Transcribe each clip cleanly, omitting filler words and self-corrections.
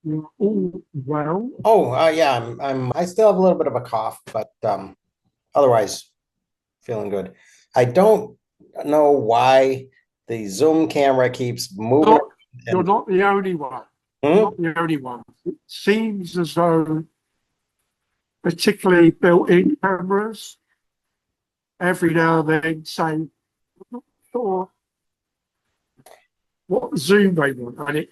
All well. Oh, yeah, I still have a little bit of a cough, but otherwise feeling good. I don't know why the Zoom camera keeps moving Not, you're and not the only one. You're hmm? not the only one. It seems as though, particularly built-in cameras, every now and then say, I'm not sure what zoom they want, and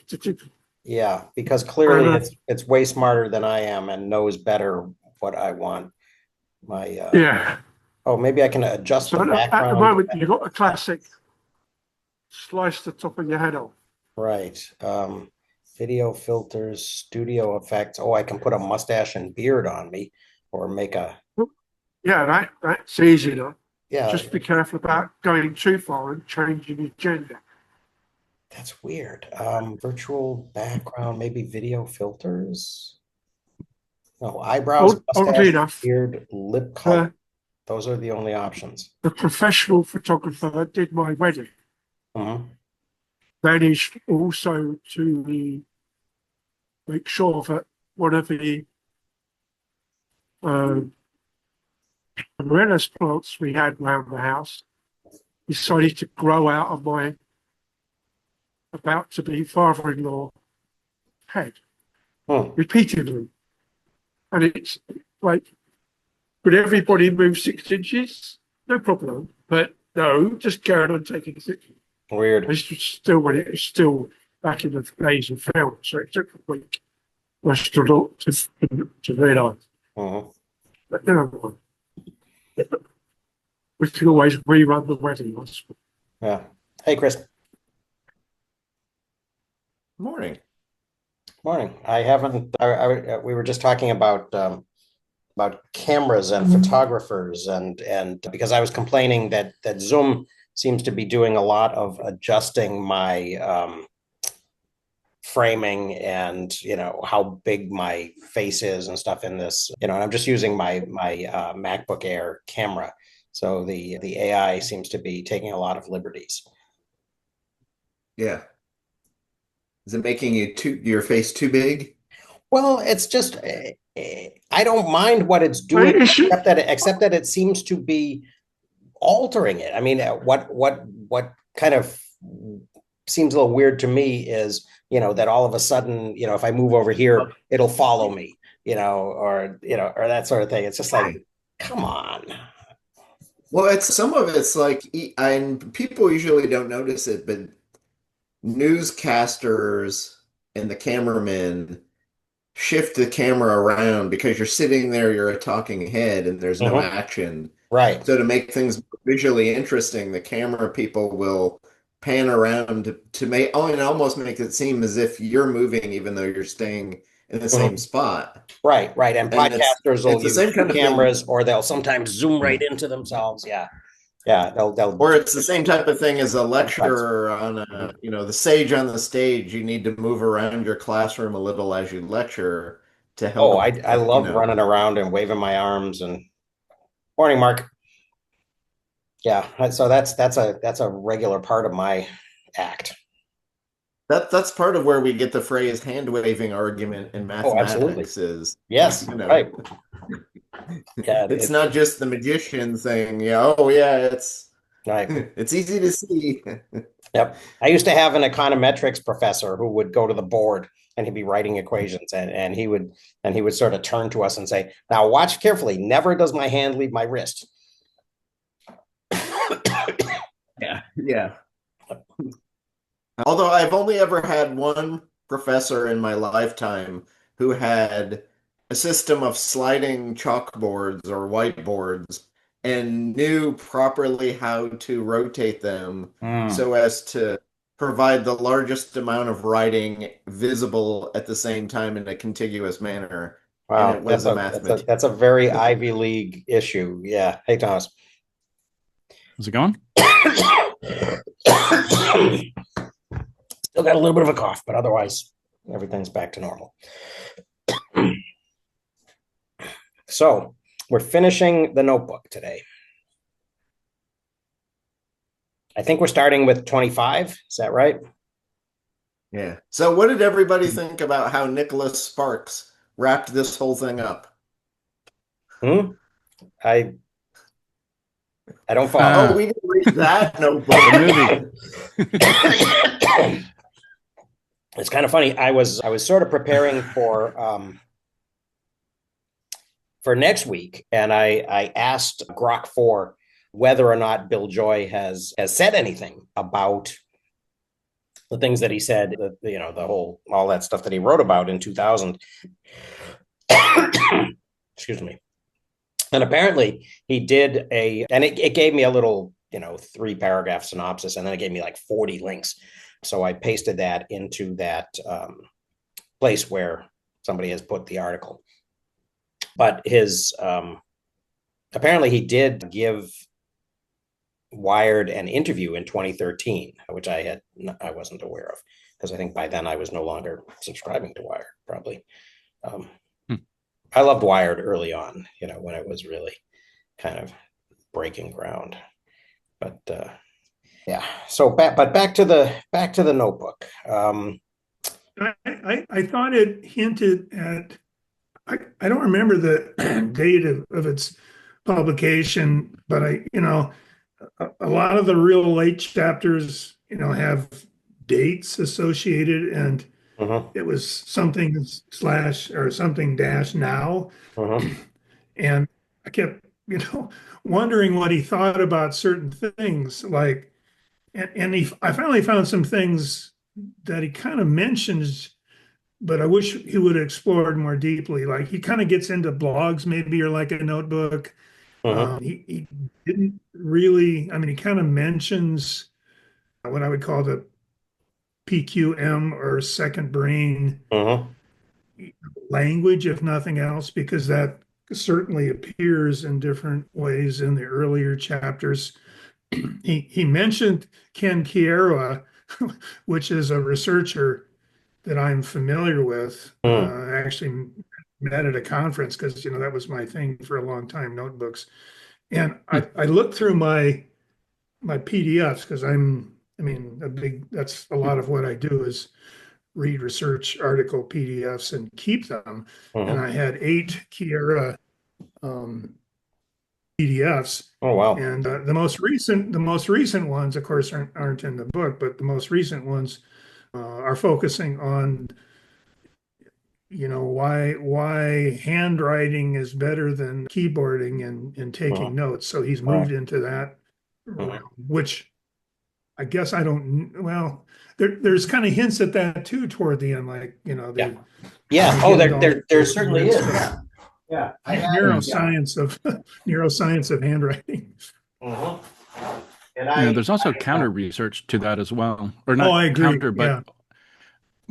Yeah, because clearly and it's way smarter than I am and knows better what I want. My yeah. oh, maybe I can adjust the So at the background. moment, you've got a classic slice the top of your head off. Right. Video filters, studio effects. Oh, I can put a mustache and beard on me or make a Yeah, that's easy enough. yeah, Just be careful about going too far and changing your gender. that's weird. Virtual background, maybe video filters. No, eyebrows, Oddly mustache, enough, beard, lip color. the, Those are the only options. the professional photographer that did my wedding Mhm. managed also to make sure that one of the uh, amaryllis plants we had around the house decided to grow out of my about to be father-in-law head Hmm. repeatedly. And it's like, could everybody move 6 inches? No problem. But no, just carry on taking 6 inches. Weird. It's still when it was still back in the days of film, so it took a week for us to realise. Mhm. But never mind. We can always rerun the wedding. Yeah. Hey, Chris. Morning. Morning. I haven't. We were just talking about cameras and photographers and because I was complaining that Zoom seems to be doing a lot of adjusting my framing and how big my face is and stuff in this, and I'm just using my MacBook Air camera. So the AI seems to be taking a lot of liberties. Yeah. Is it making your face too big? Well, it's just I don't mind what it's doing, except that it seems to be altering it. I mean, what kind of seems a little weird to me is, that all of a sudden, if I move over here, it'll follow me, or that sort of thing. It's just like, Right. come on. Well, it's some of it's like, and people usually don't notice it, but newscasters and the cameramen shift the camera around because you're sitting there, you're a talking head, and there's no Mhm. action. Right. So to make things visually interesting, the camera people will pan around to make, oh, and almost make it seem as if you're moving even though you're staying in the same Mhm. spot. Right, right. And And podcasters will it's the use same two kind of thing. cameras, or they'll sometimes zoom right into themselves. Yeah, yeah. They'll Or do it's the same type of thing as a different stunts. lecturer on a, the sage on the stage. You need to move around your classroom a little as you lecture to Oh, help, I love running around and waving my arms and morning, Mark. Yeah, so that's a regular part of my act. that's part of where we get the phrase hand waving argument in Oh, absolutely. mathematics is, Yes, right. Yeah, it's not just the magician thing. Yeah, oh yeah, it's right. it's easy to see. Yep. I used to have an econometrics professor who would go to the board and he'd be writing equations, and he would sort of turn to us and say, "Now watch carefully. Never does my hand leave my wrist." Yeah. Yeah. Although I've only ever had one professor in my lifetime who had a system of sliding chalkboards or whiteboards and knew properly how to rotate them Mm. so as to provide the largest amount of writing visible at the same time in a contiguous manner. And Wow, it that's was a a that's a mathematician. that's a very Ivy League issue. Yeah. Hey, Thomas. How's it going? Still got a little bit of a cough, but otherwise everything's back to normal. So we're finishing the notebook today. I think we're starting with 25. Is that right? Yeah. So what did everybody think about how Nicholas Sparks wrapped this whole thing up? Hmm? I don't Oh, follow. we didn't read that notebook. The movie. It's kind of funny. I was sort of preparing for next week, and I asked Grok 4 whether or not Bill Joy has said anything about the things that he said, the whole all that stuff that he wrote about in 2000. Excuse me. And apparently he did and it gave me a little 3-paragraph synopsis, and then it gave me like 40 links. So I pasted that into that place where somebody has put the article. But his apparently he did give Wired an interview in 2013, which I wasn't aware of, because I think by then I was no longer subscribing to Wired, probably. I loved Wired early on, when it was really kind of breaking ground. But yeah, so back to the notebook. I thought it hinted at, I don't remember the date of its publication, but a lot of the real late chapters, have dates associated, and Mhm, it was something slash or something dash now. mhm, And I kept, wondering what he thought about certain things, like, and I finally found some things that he kind of mentions, but I wish he would have explored more deeply. Like, he kind of gets into blogs, maybe, or like a notebook. mhm, He didn't really, I mean, he kind of mentions what I would call the PQM, or second brain mhm, language, if nothing else, because that certainly appears in different ways in the earlier chapters. He mentioned Ken Chiara, which is a researcher that I'm familiar with. mhm, I actually met at a conference because that was my thing for a long time, notebooks. And I looked through my PDFs because that's a lot of what I do is read research article PDFs and keep them. And mhm. I had 8 Kiera PDFs. Oh wow. And the most recent ones, of course, aren't in the book, but the most recent ones are focusing on, why handwriting is better than keyboarding and taking Mhm, notes. So he's moved right. into that Mhm, realm, which I guess I don't. Well, there's kind of hints at that too toward the end, like yeah. they Yeah. Oh, get into all there this certainly weird is. stuff, Yeah. Yeah. I had yeah. neuroscience of neuroscience of handwriting. Mhm. And There's also counter research to that as well, or Oh, not I agree. counter, Yeah,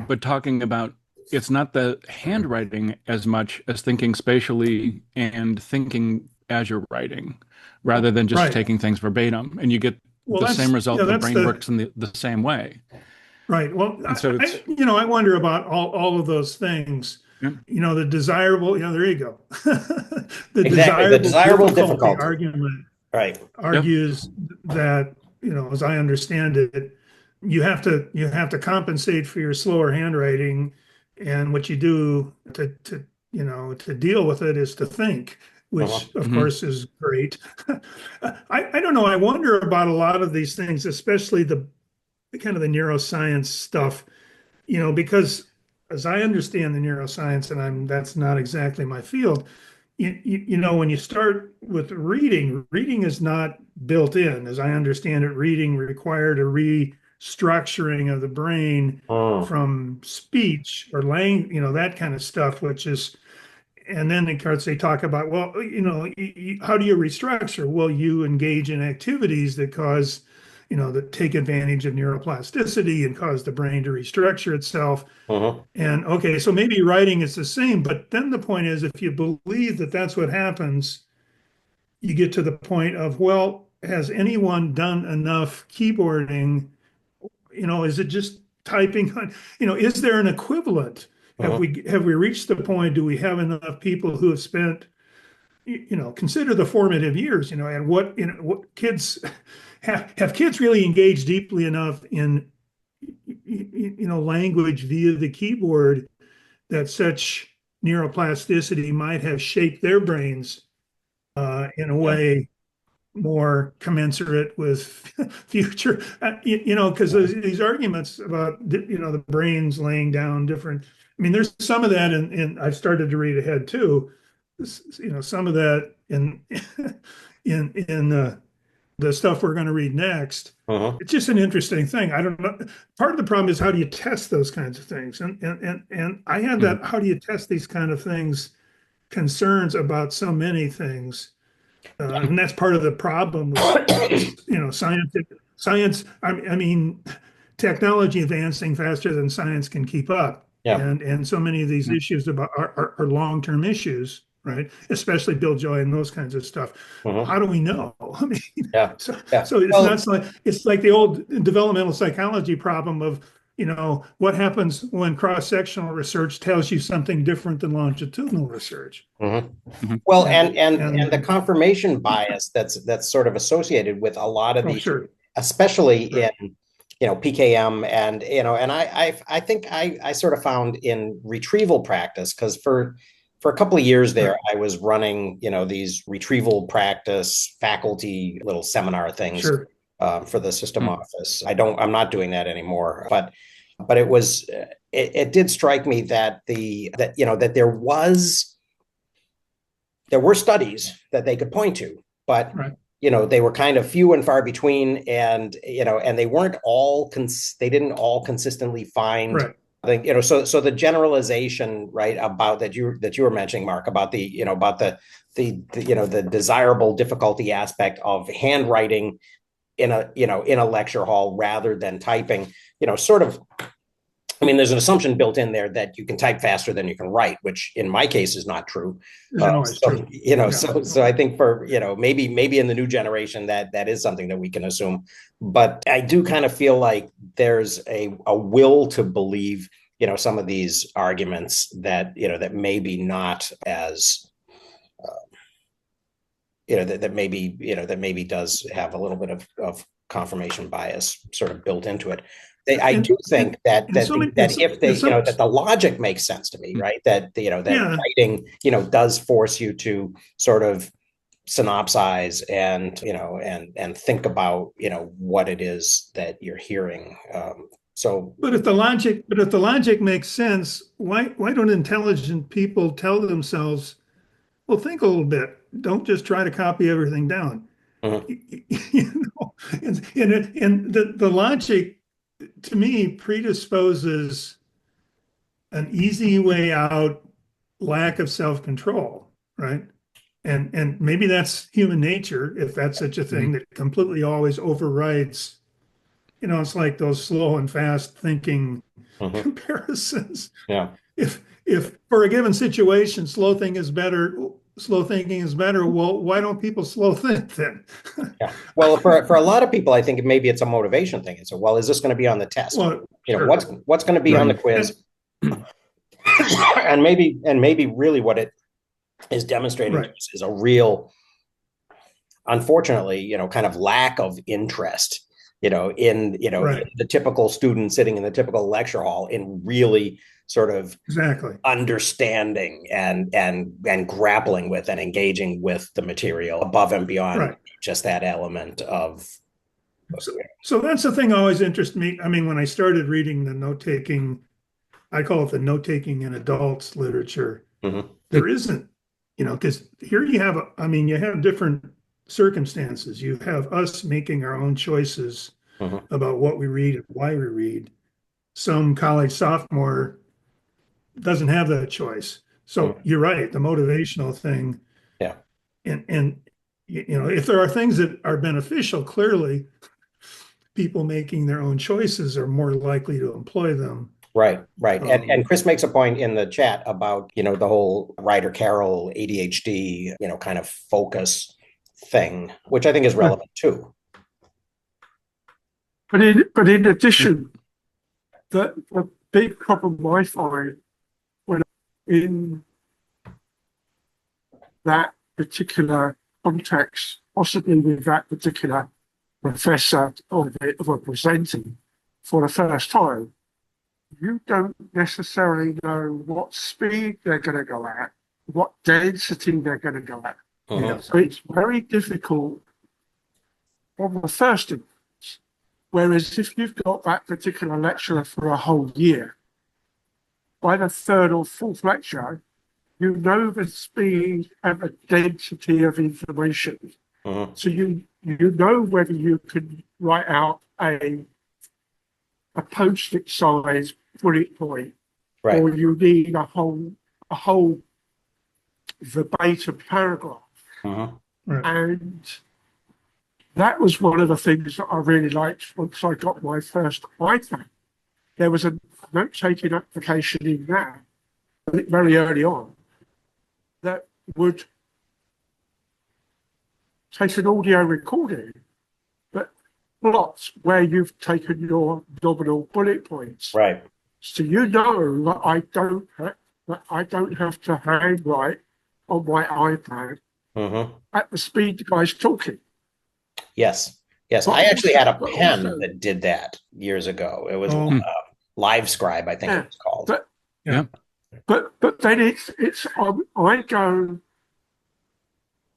but talking about it's not the handwriting as much as thinking spatially and thinking as you're writing, rather than just right. taking things verbatim, and you get Well, the same that's result. The that's brain the works in the same way, right. Well, and so it's I wonder about all of those things. yeah, The desirable. There you go. The exactly the desirable desirable difficulty difficulty. argument Right. yep, argues that, as I understand it, you have to compensate for your slower handwriting, and what you do to deal with it is to think, Mhm, which of hmm course is great. I don't know. I wonder about a lot of these things, especially the kind of the neuroscience stuff, because as I understand the neuroscience, and that's not exactly my field, when you start with reading is not built in. As I understand it, reading required a restructuring of the brain mhm, from speech or language, that kind of stuff, and then of course they talk about, well, how do you restructure? Well, you engage in activities that that take advantage of neuroplasticity and cause the brain to restructure itself. mhm, And okay, so maybe writing is the same, but then the point is, if you believe that that's what happens, you get to the point of, well, has anyone done enough keyboarding? Is it just typing on, is there an equivalent? Have mhm. we have we reached the point? Do we have enough people who have spent, consider the formative years, and what kids have kids really engaged deeply enough in language via the keyboard, that such neuroplasticity might have shaped their brains in a way more commensurate with future, because these arguments about, the brains laying down different, I mean, there's some of that in I've started to read ahead too, some of that in in the stuff we're going to read next. It's just an interesting thing. I don't know. Part of the problem is, how do you test those kinds of things? And I had that, how do you test these kind of things, concerns about so many things. And that's part of the problem with, science. I mean, technology advancing faster than science can keep up. Yeah. And so many of these issues about are long-term issues, right? Especially Bill Joy and those kinds of stuff. How do we know? I mean, so it's like the old developmental psychology problem of, what happens when cross-sectional research tells you something different than longitudinal research. Well, and the confirmation bias that's sort of associated with a lot of these, sure. especially in PKM, and and I think I sort of found in retrieval practice, because for a couple of years there, I was running these retrieval practice faculty little seminar things. Sure. For the system office. I'm not doing that anymore, but it did strike me that that there were studies that they could point to, but they were kind of few and far between, and and they weren't all they didn't all consistently find. So the generalization, about that you were mentioning, Mark, about the desirable difficulty aspect of handwriting in a lecture hall rather than typing, sort of, I mean, there's an assumption built in there that you can type faster than you can write, which in my case is not true. So I think for, maybe in the new generation that is something that we can assume, but I do kind of feel like there's a will to believe, some of these arguments that, that maybe not as, that maybe does have a little bit of confirmation bias sort of built into it. I do think that the logic makes sense to me, right? That writing does force you to sort of synopsize and and think about what it is that you're hearing. But if the logic makes sense, why don't intelligent people tell themselves, well, think a little bit. Don't just try to copy everything down. And the logic, to me, predisposes an easy way out, lack of self-control, right? And maybe that's human nature, if that's such a thing, that completely always overrides. It's like those slow and fast thinking comparisons. Yeah. If for a given situation, slow thinking is better, well, why don't people slow think then? Yeah. Well, for a lot of people, I think maybe it's a motivation thing. It's well, is this going to be on the test? Well, sure. What's going to be on the quiz? and maybe really what it is demonstrating is a real, unfortunately, kind of lack of interest, in the typical student sitting in the typical lecture hall in really sort of understanding and grappling with and engaging with the material above and beyond just that element of. So that's the thing always interested me. I mean, when I started reading the note-taking, I call it the note-taking in adults literature. There isn't, because here you have, you have different circumstances. You have us making our own choices about what we read and why we read. Some college sophomore doesn't have that choice. So you're right, the motivational thing. Yeah. And if there are things that are beneficial, clearly people making their own choices are more likely to employ them. Right. And Chris makes a point in the chat about, the whole Ryder Carroll ADHD, kind of focus thing, which I think is relevant too. But in addition, the big problem I find when in that particular context, possibly with that particular professor or presenting for the first time, you don't necessarily know what speed they're going to go at, what density they're going to go at. Mhm. So it's very difficult on the first instance. Whereas if you've got that particular lecturer for a whole year, by the third or fourth lecture, you know the speed and the density of information. Mhm. So you know whether you can write out a post-it size bullet point, Right. or you need a whole verbatim paragraph. Mhm. And that was one of the things that I really liked once I got my first iPad. There was a note-taking application in that very early on that would take an audio recording that plots where you've taken your nominal bullet points. Right. So you know that I don't have to handwrite on my iPad Mhm. at the speed the guy's talking. Yes. Yes. But I actually also, had a but pen also, that did that years ago. It was Oh, Live Scribe, I think yeah, it was called. but yeah. but then it's I go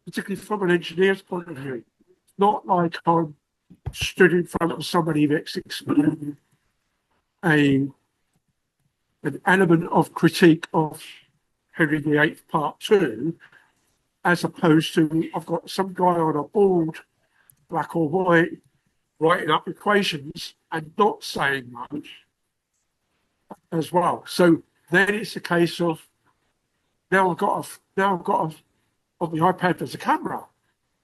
particularly from an engineer's point of view. It's not like I'm stood in front of somebody that's explaining an element of critique of Henry VIII Part 2, as opposed to I've got some guy on a board, black or white, writing up equations and not saying much as well. So then it's a case of now I've got on the iPad there's a camera.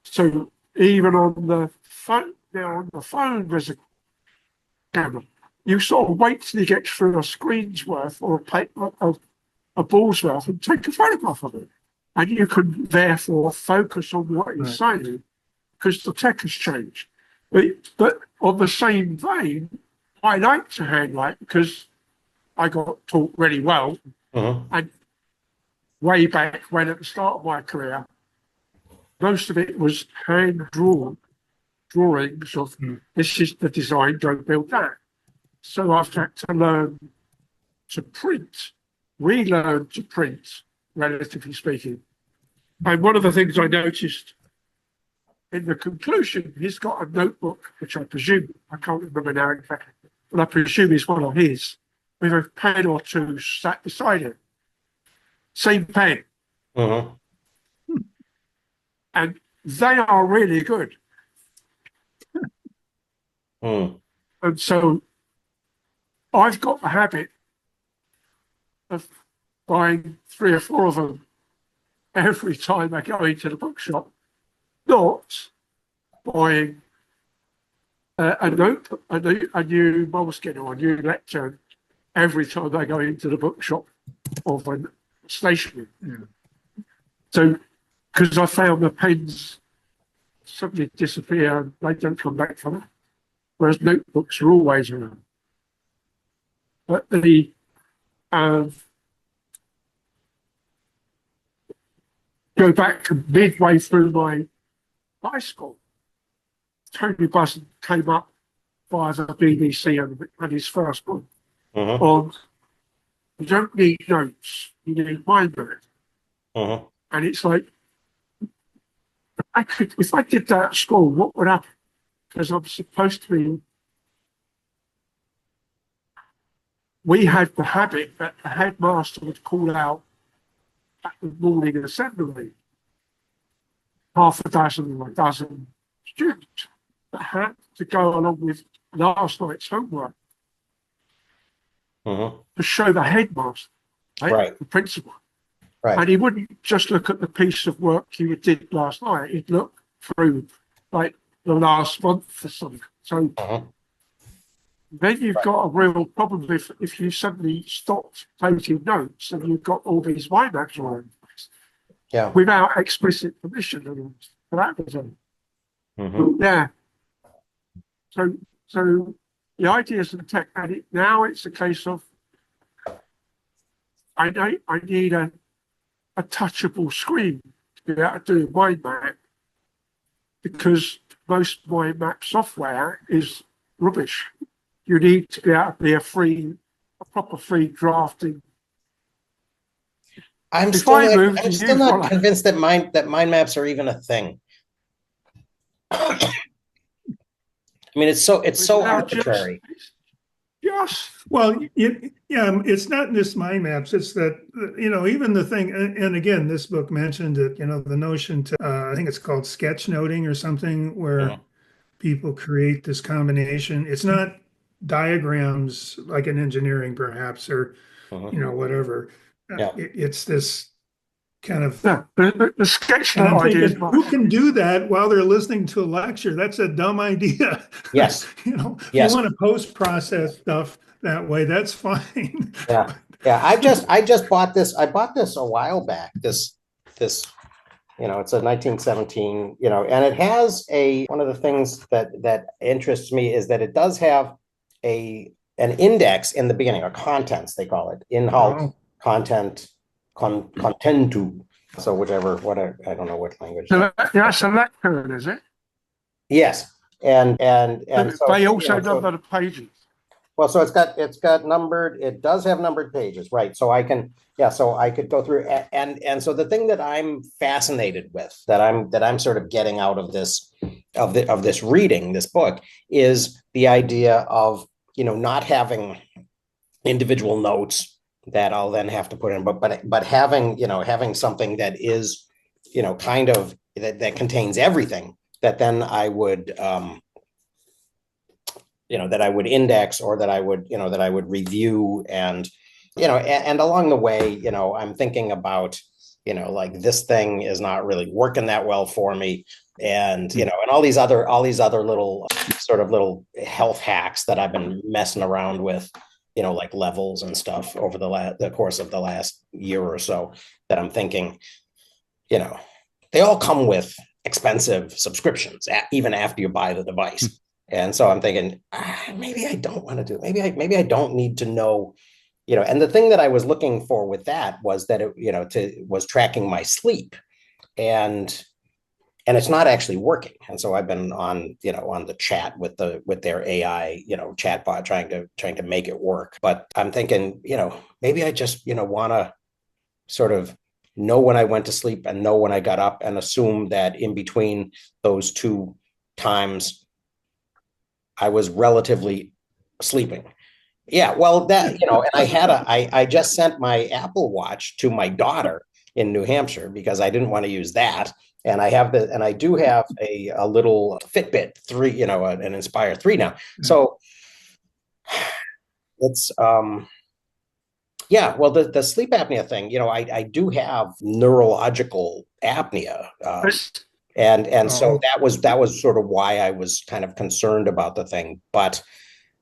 So even on the phone there's a camera. You sort of wait till you get through a screen's worth or a ball's worth and take a photograph of it. And you can therefore focus on what he's saying because the tech has changed. But on the same vein, I like to handwrite because I got taught really well. Mhm. And way back when at the start of my career, most of it was hand drawn drawings of this is the design, go build that. So I've had to learn to print, relearn to print, relatively speaking. And one of the things I noticed in the conclusion, he's got a notebook, which I presume, I can't remember now exactly, but I presume is one of his, with a pen or two sat beside it. Same pen. Mhm. And they are really good. Mhm. And so I've got the habit of buying 3 or 4 of them every time I go into the bookshop, not buying a new moleskin or a new lectern every time I go into the bookshop of a stationery. So, because I found the pens suddenly disappear and they don't come back from it, whereas notebooks are always around. But the go back midway through my high school, Tony Busson came up via the BBC and his first book Mhm. on you don't need notes, you need mind map. Mhm. And it's like, if I did that at school, what would happen? Because I'm supposed to be, we had the habit that the headmaster would call out at the morning assembly half a dozen or a dozen students that had to go along with last night's homework Mhm. to show the headmaster, Right. the principal. Right. And he wouldn't just look at the piece of work you did last night, he'd look through like the last month or something. So Mhm. then you've got a real problem if you suddenly stopped taking notes and you've got all these mind maps around Yeah. without explicit permission. And that was it. Mhm. Yeah. So the ideas and tech, and now it's a case of I need a touchable screen to be able to do a mind map because most mind map software is rubbish. You need to be able to be a free a proper free drafting. I'm If still I not, moved I'm to still you, not Follow. convinced that mind maps are even a thing. I mean, it's so Now arbitrary. just Well, yeah, it's not just mind maps. It's that, even the thing, and again, this book mentioned it, the notion to, I think it's called sketchnoting or something, where Mhm. people create this combination. It's not diagrams like in engineering, perhaps, or, Mhm. whatever. Yeah. It's this kind of, no, the sketch and I'm note idea is thinking, who can do that while they're listening to a lecture? That's a dumb idea. Yes. If you Yes. want to post-process stuff that way, that's fine. Yeah. Yeah. I just bought this. I bought this a while back. This it's a 1917, and it has one of the things that interests me is that it does have an index in the beginning, or contents, they call it, in-house Oh. content, contentu. So I don't know what language. so that's a lectern, is it? Yes. And so, They also so number the pages. well, so it's got numbered, it does have numbered pages, right? So I could go through, and so the thing that I'm fascinated with, that I'm sort of getting out of this reading this book, is the idea of, not having individual notes that I'll then have to put in, but having something that is, kind of that contains everything, that then I would that I would index, or that I would review, and and along the way, I'm thinking about, like, this thing is not really working that well for me, and and all these other little sort of little health hacks that I've been messing around with, like levels and stuff over the course of the last year or so, that I'm thinking, they all come with expensive subscriptions, even after you buy the device. And so I'm thinking, maybe I don't want to do it. Maybe I don't need to know, and the thing that I was looking for with that was that it, was tracking my sleep, and it's not actually working. And so I've been on the chat with their AI, chatbot, trying to make it work. But I'm thinking, maybe I just, want to sort of know when I went to sleep and know when I got up, and assume that in between those two times I was relatively sleeping. Yeah, well, that, and I just sent my Apple Watch to my daughter in New Hampshire, because I didn't want to use that. And I do have a little Fitbit 3, an Inspire 3 now. So it's yeah, well, the sleep apnea thing, I do have neurological apnea. And so that was sort of why I was kind of concerned about the thing. But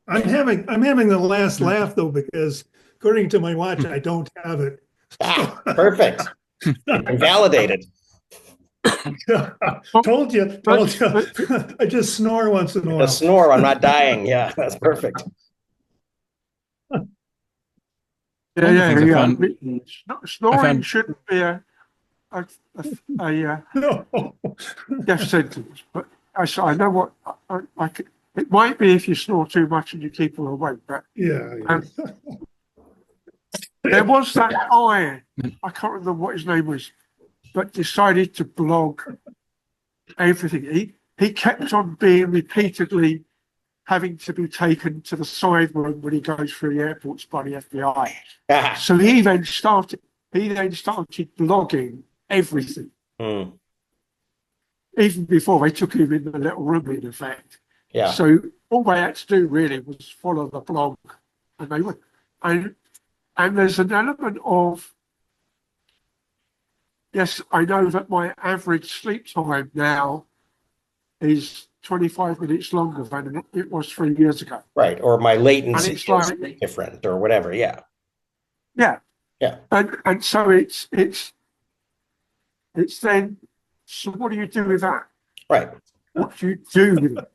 I'm having the last laugh, though, because according to my watch, I don't have it. Perfect. I'm validated. Told you. I just snore once in a The while. snore, I'm not dying. Yeah, that's perfect. Snoring shouldn't be a No. death sentence, but I know what I could. It might be if you snore too much and you keep them awake, but Yeah. there was that guy, I can't remember what his name was, but decided to blog everything. He kept on being repeatedly having to be taken to the side room when he goes through the airports by the FBI. So he then started blogging everything. Even before they took him in the little room, in effect. Yeah. So all they had to do really was follow the blog, and they went. And there's an element of, yes, I know that my average sleep time now is 25 minutes longer than it was 3 years ago. Right, or my latency is like, different, or whatever. Yeah. Yeah. Yeah. And so it's then. So what do you do with that? Right. What do you do with it?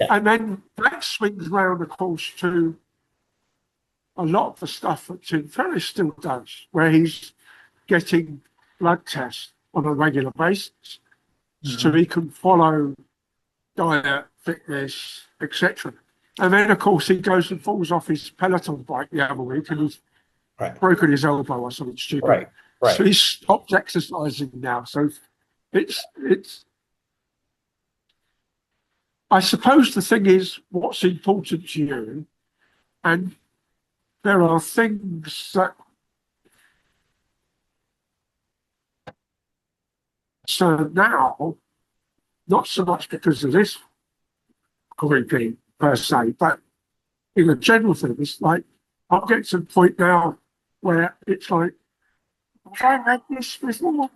And then that swings round, of course, to a lot of the stuff that Tim Ferriss still does, where he's getting blood tests on a regular basis, so he can follow diet, fitness, etc. And then, of course, he goes and falls off his Peloton bike the other week and he's Right. broken his elbow or something stupid. Right. Right. So he stopped exercising now. So it's. I suppose the thing is what's important to you, and there are things that. So now, not so much because of this quarantine per se, but in a general thing, it's like I'm getting to the point now where it's like, have I read this before?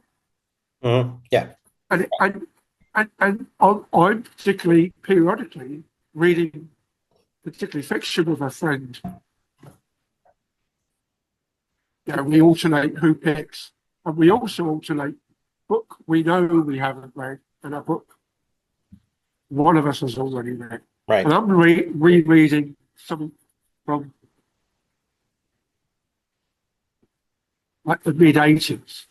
Yeah. And I'm particularly periodically reading, particularly fiction with a friend. We alternate who picks, and we also alternate book we know we haven't read and a book one of us has already read. Right. And I'm rereading something from like the mid-80s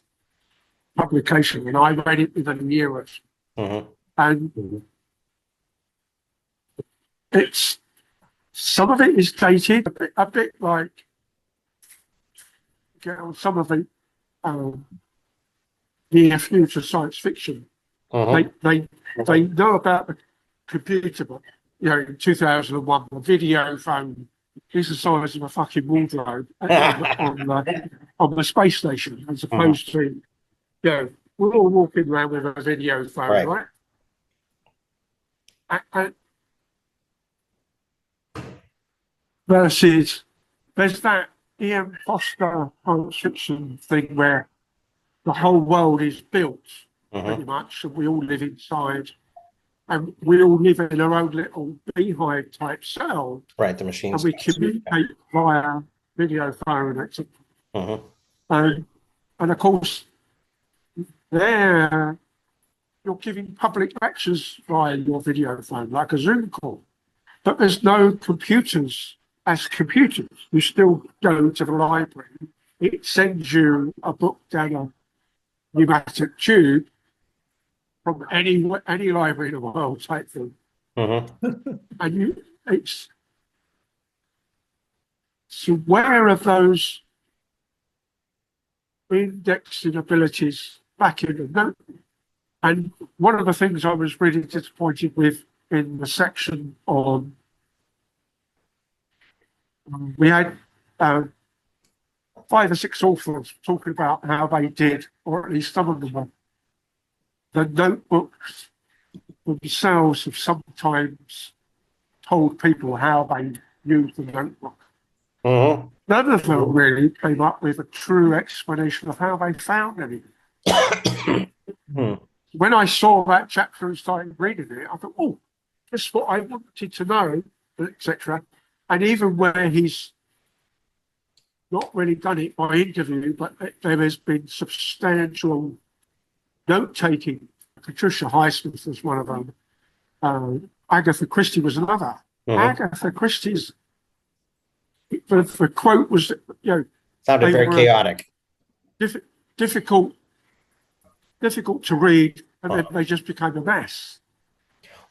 publication, and I read it within a year or so. And it's, some of it is dated, a bit like, some of it near future science fiction. They know about the computer, but in 2001, the video phone is the size of a fucking wardrobe on the space station, as opposed to, we're all walking around with a video phone, right? And versus, there's that Ian Foster science fiction thing where the whole world is built pretty much, and we all live inside, and we all live in our own little beehive type cell. Right, the machines. And we communicate via video phone, etc. And of course, there you're giving public lectures via your video phone, like a Zoom call. But there's no computers as computers. You still go to the library. It sends you a book down a pneumatic tube from any library in the world type thing. And so where are those indexing abilities back in the note? And one of the things I was really disappointed with in the section on, we had 5 or 6 authors talking about how they did, or at least some of them were, the notebooks themselves have sometimes told people how they use the notebook. None of them really came up with a true explanation of how they found anything. When I saw that chapter and started reading it, I thought, oh, this is what I wanted to know, etc. And even where he's not really done it by interview, but there has been substantial note-taking. Patricia Highsmith was one of them. Agatha Christie was another. Agatha Christie's, the quote was, sounded very chaotic. Difficult to read, and then they just became a mess.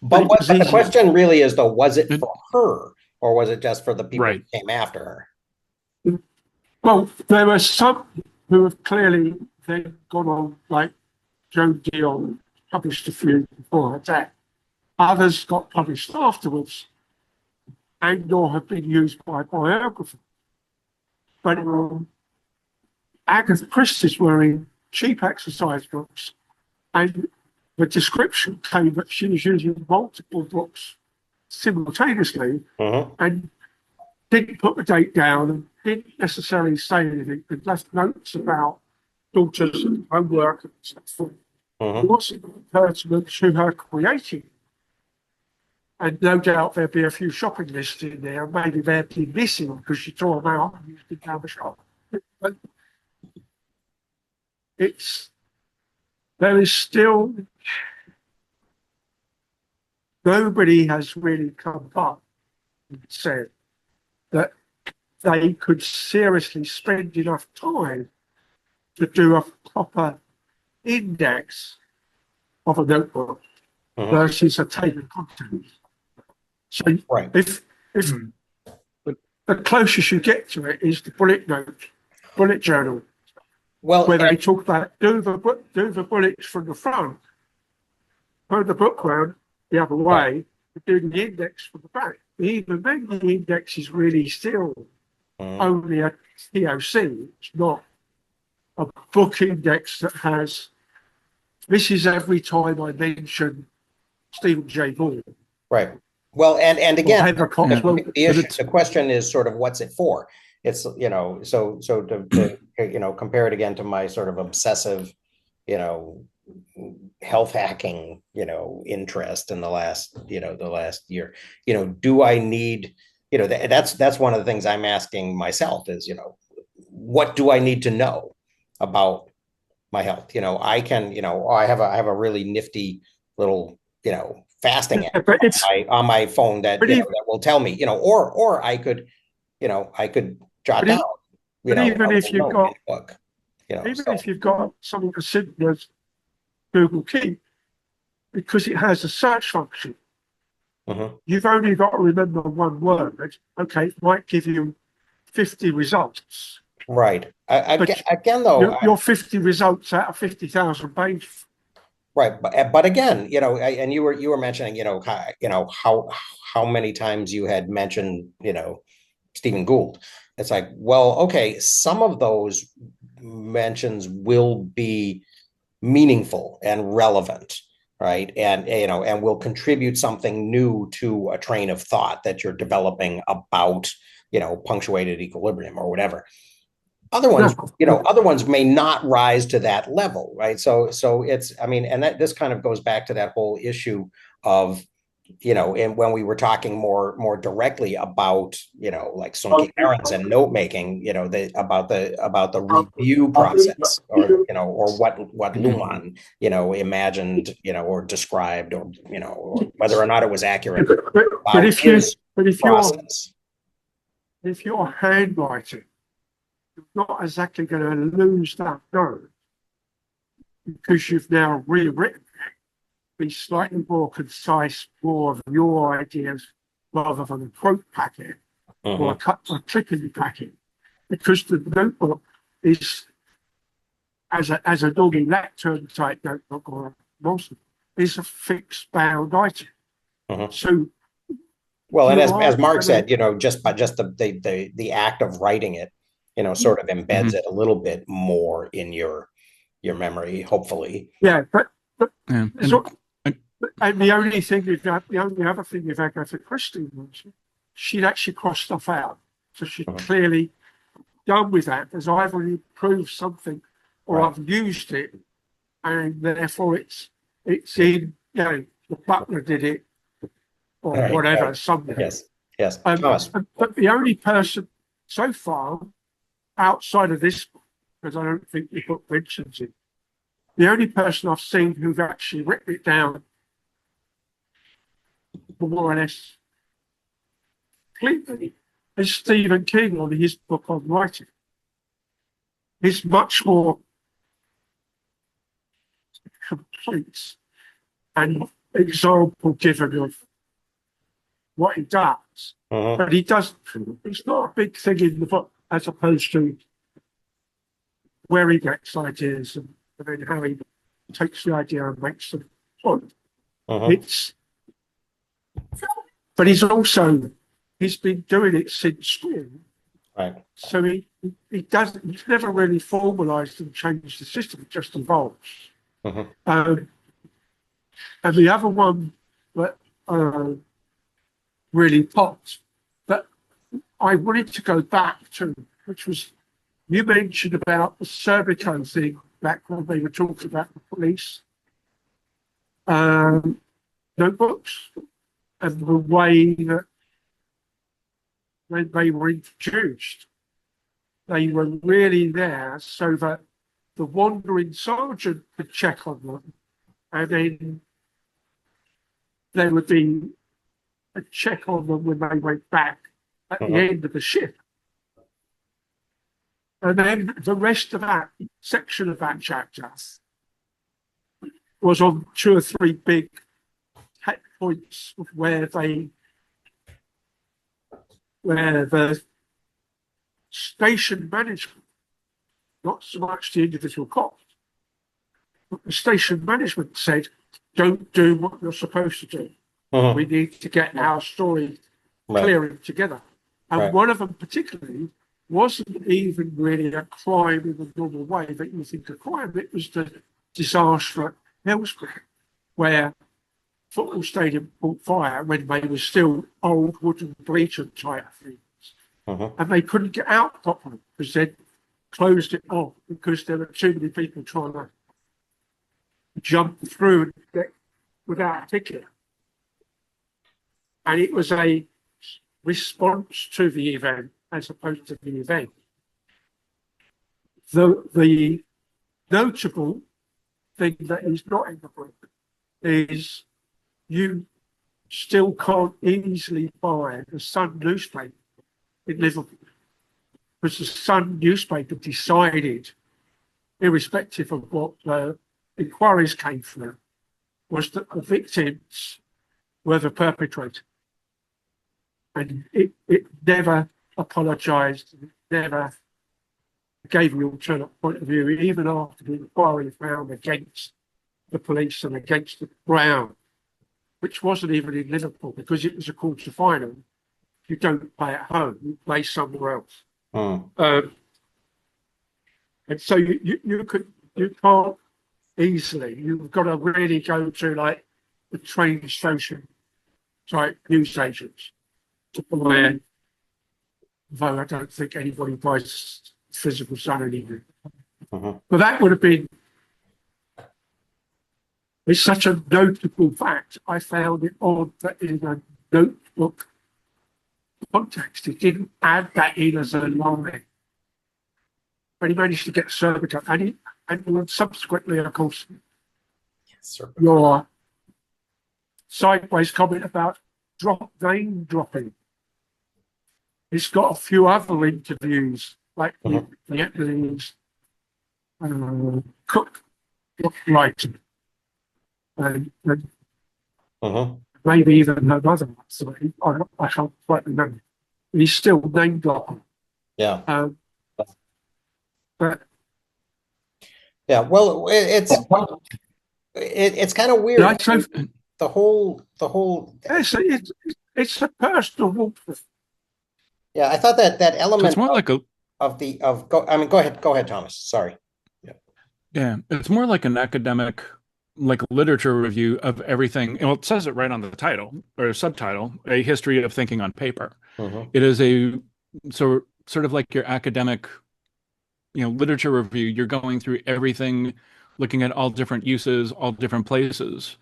But the question really is, though, was it for her, or was it just for the people who came after her? Well, there were some who have clearly then gone on, like Joan Dion published a few before her death. Others got published afterwards and or have been used by biographers. But Agatha Christie's were in cheap exercise books, and the description came that she was using multiple books simultaneously and didn't put the date down and didn't necessarily say anything, and left notes about daughters and homework and stuff. It wasn't pertinent to her creating. And no doubt there'd be a few shopping lists in there, maybe they'd be missing because she tore them out and used it down the shop. But there is still, nobody has really come up and said that they could seriously spend enough time to do a proper index of a notebook versus a table of contents. So If the closest you get to it is the bullet journal, Well, where they talk about do the bullets from the front, turn the book round the other way, and do the index from the back. Even then, the index is really still only a TOC. It's not a book index that has. This is every time I mention Stephen J. Gould. right. Well, and again, The question is sort of what's it for? It's, you know, so to you know, compare it again to my sort of obsessive, you know, health hacking, you know, interest in the last year. You know, do I need, you know, that's one of the things I'm asking myself is, you know, what do I need to know about my health? You know, I can, you know, I have a really nifty little, you know, fasting app on my phone that, you know, that will tell me, you know, or I could, you know, I could jot down, you know, even if you've got book, you know, even if you've got something as simple as Google Keep, because it has a search function, you've only got to remember one word. Okay, it might give you 50 results. Right. Again, though, your 50 results out of 50,000 pages. Right, but again, you know, and you were mentioning, you know, how many times you had mentioned, you know, Stephen Gould. It's like, well, okay, some of those mentions will be meaningful and relevant, right? And, you know, and will contribute something new to a train of thought that you're developing about, you know, punctuated equilibrium or whatever. Other ones, you know, other ones may not rise to that level, right? So it's, I mean, and that this kind of goes back to that whole issue of, you know, and when we were talking more directly about, you know, like Sunki errands and note making, you know, about the review process, or, you know, or what Luhmann, you know, imagined, you know, or described, or, you know, or whether or not it was accurate. But if you're handwriting, you're not exactly going to lose that note because you've now rewritten it, be slightly more concise, more of your ideas rather than a quote packet or a clipping packet, because the notebook is as a normal lectern type notebook or most is a fixed bound item. So, well, and as Mark said, you know, just the act of writing it, you know, sort of embeds it a little bit more in your memory, hopefully. Yeah, but and the only thing the only other thing with Agatha Christie was she'd actually crossed stuff out, so she'd clearly done with that, as I've improved something or I've used it, and therefore it's in, you know, the butler did it or whatever. Something. Yes. Thomas. But the only person so far outside of this book, because I don't think the book mentions it, the only person I've seen who've actually written it down more or less completely is Stephen King on his book on writing. He's much more complete and example given of what he does. But he does, it's not a big thing in the book as opposed to where he gets ideas and then how he takes the idea and makes them point. But he's been doing it since school. Right. So he's never really formalized and changed the system, it just evolves. And the other one that really popped that I wanted to go back to, which was, you mentioned about the Serbico thing back when they were talking about the police notebooks and the way that when they were introduced, they were really there so that the wandering sergeant could check on them, and then there would be a check on them when they went back at the end of the shift. And then the rest of that section of that chapter was on 2 or 3 big points of where they where the station management, not so much the individual cops, but the station management said, don't do what you're supposed to do. Mhm. We need to get our story Right. clearing together. And Right. one of them particularly wasn't even really a crime in the normal way that you think a crime. It was the disaster at Hillsborough, where football stadium caught fire when they were still old wooden bleacher type things. Mhm. And they couldn't get out properly because they'd closed it off because there were too many people trying to jump through and get without a ticket. And it was a response to the event as opposed to the event. The notable thing that is not in the book is you still can't easily buy the Sun newspaper in Liverpool because the Sun newspaper decided, irrespective of what the inquiries came through, was that the victims were the perpetrator. And it never apologised, it never gave an alternate point of view, even after the inquiry found against the police and against the Crown, which wasn't even in Liverpool because it was a quarter final. You don't play at home, you play somewhere else. Mm. And so you can't easily, you've got to really go to like the train station type newsagents to buy, though I don't think anybody buys physical Sun anymore. Mhm. But that would have been, it's such a notable fact. I found it odd that in a notebook context, it didn't add that in as a line. But he managed to get Serbica, and subsequently, of course, Sir. your sideways comment about name dropping. It's got a few other interviews, like the Cook writing, and Mhm. maybe even her mother. So I can't quite remember. He's still name dropping. Yeah. But Yeah. Well, it's kind of weird. I so The whole. it's a personal warmth. Yeah, I thought that So element it's more like a go ahead, Thomas. Sorry. yeah, it's more like an academic, like literature review of everything. Well, it says it right on the title or subtitle, A History of Thinking on Paper. Mhm. It is a sort of like your academic, literature review. You're going through everything, looking at all different uses, all different places.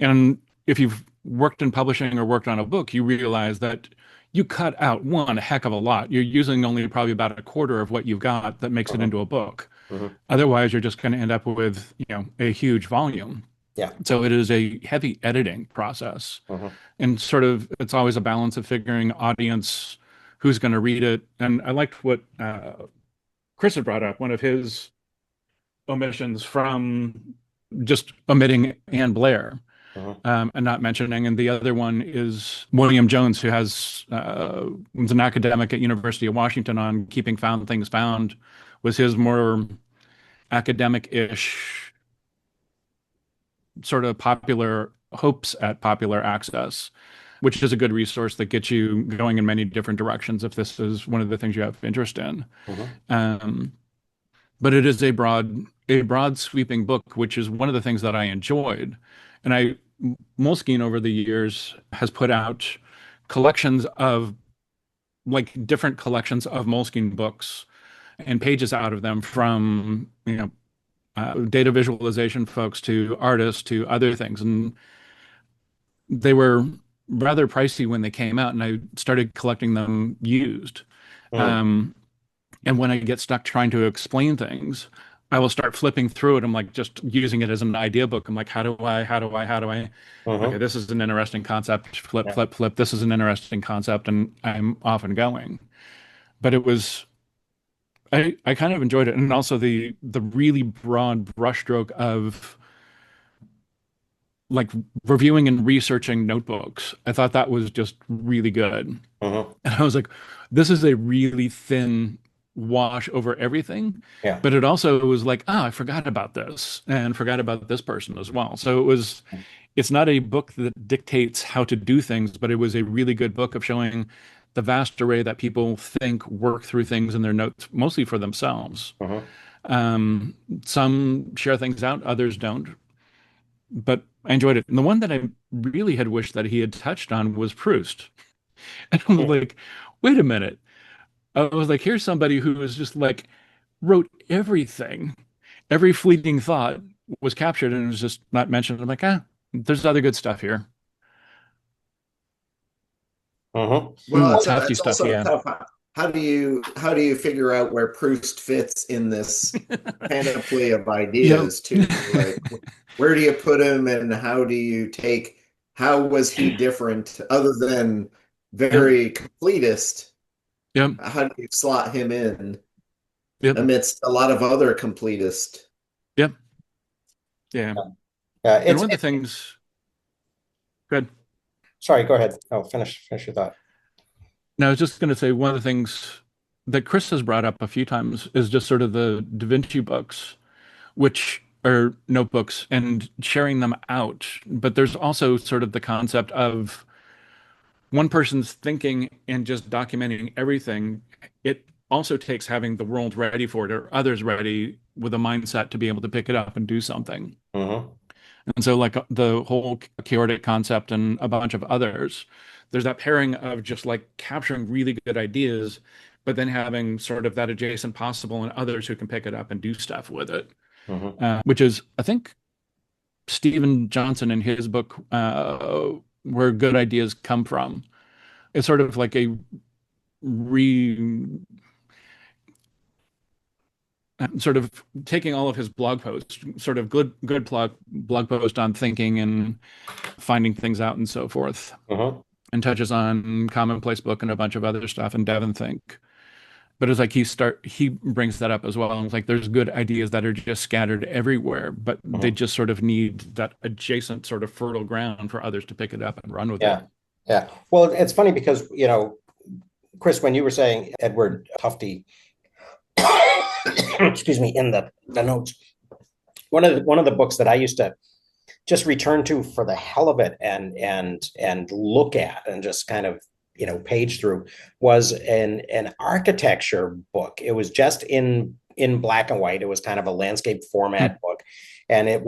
And if you've worked in publishing or worked on a book, you realize that you cut out one heck of a lot. You're using only probably about a quarter of what you've got that makes it Mhm. into a book. Mhm. Otherwise, you're just going to end up with, a huge volume. Yeah. So it is a heavy editing process. Mhm. And sort of, it's always a balance of figuring audience, who's going to read it. And I liked what Chris had brought up, one of his omissions from just omitting Anne Blair. Mhm. And not mentioning, and the other one is William Jones, who was an academic at University of Washington on keeping found things found, was his more academic-ish sort of popular hopes at popular access, which is a good resource that gets you going in many different directions if this is one of the things you have interest in. Mhm. But it is a broad sweeping book, which is one of the things that I enjoyed. And Moleskine over the years has put out collections of like different collections of Moleskine books and pages out of them from, data visualization folks to artists to other things. And they were rather pricey when they came out, and I started collecting them used. Mhm. And when I get stuck trying to explain things, I will start flipping through it. I'm like just using it as an idea book. I'm like, how do I? Okay, Mhm. this is an interesting concept. Flip, Yeah. flip, flip. This is an interesting concept, and I'm off and going. But I kind of enjoyed it, and also the really broad brushstroke of like reviewing and researching notebooks. I thought that was just really good. Mhm. And I was like, this is a really thin wash over everything. Yeah. But it also was like, I forgot about this and forgot about this person as well. So it's not a book that dictates how to do things, but it was a really good book of showing the vast array that people think, work through things in their notes, mostly for themselves. Mhm. Some share things out, others don't. But I enjoyed it. And the one that I really had wished that he had touched on was Proust. And I was like, wait a minute. I was like, here's somebody who was just like wrote everything. Every fleeting thought was captured and was just not mentioned. I'm like, there's other good stuff here. Mhm. Well, Tufty it's stuff, also yeah. tough. How do you figure out where Proust fits in this panoply of Yep. ideas too? Like, where do you put him, and how was he different other than Yep. very completist? Yep. How do you slot him in Yep. amidst a lot of other completists? Yep. Yeah. Yeah, And one of the things, good. sorry, go ahead. Oh, finish your thought. Now, I was just going to say one of the things that Chris has brought up a few times is just sort of the Da Vinci books, which are notebooks and sharing them out. But there's also sort of the concept of one person's thinking and just documenting everything. It also takes having the world ready for it or others ready with a mindset to be able to pick it up and do something. Mhm. And so, like the whole chaotic concept and a bunch of others, there's that pairing of just like capturing really good ideas, but then having sort of that adjacent possible and others who can pick it up and do stuff with it, Mhm. which is, I think, Stephen Johnson in his book, Where Good Ideas Come From. It's sort of like a re sort of taking all of his blog posts, sort of good blog post on thinking and finding things out and so forth, Mhm. and touches on Commonplace Book and a bunch of other stuff and Devon Think. But it's like he brings that up as well. And it's like there's good ideas that are just scattered everywhere, but they Mhm. just sort of need that adjacent sort of fertile ground for others to pick it up and run with Yeah. it. Yeah. Well, it's funny because, Chris, when you were saying Edward Tufte, excuse me, in the notes, one of the books that I used to just return to for the hell of it and look at and just kind of page through was an architecture book. It was just in black and white. It was kind of a landscape format book, and and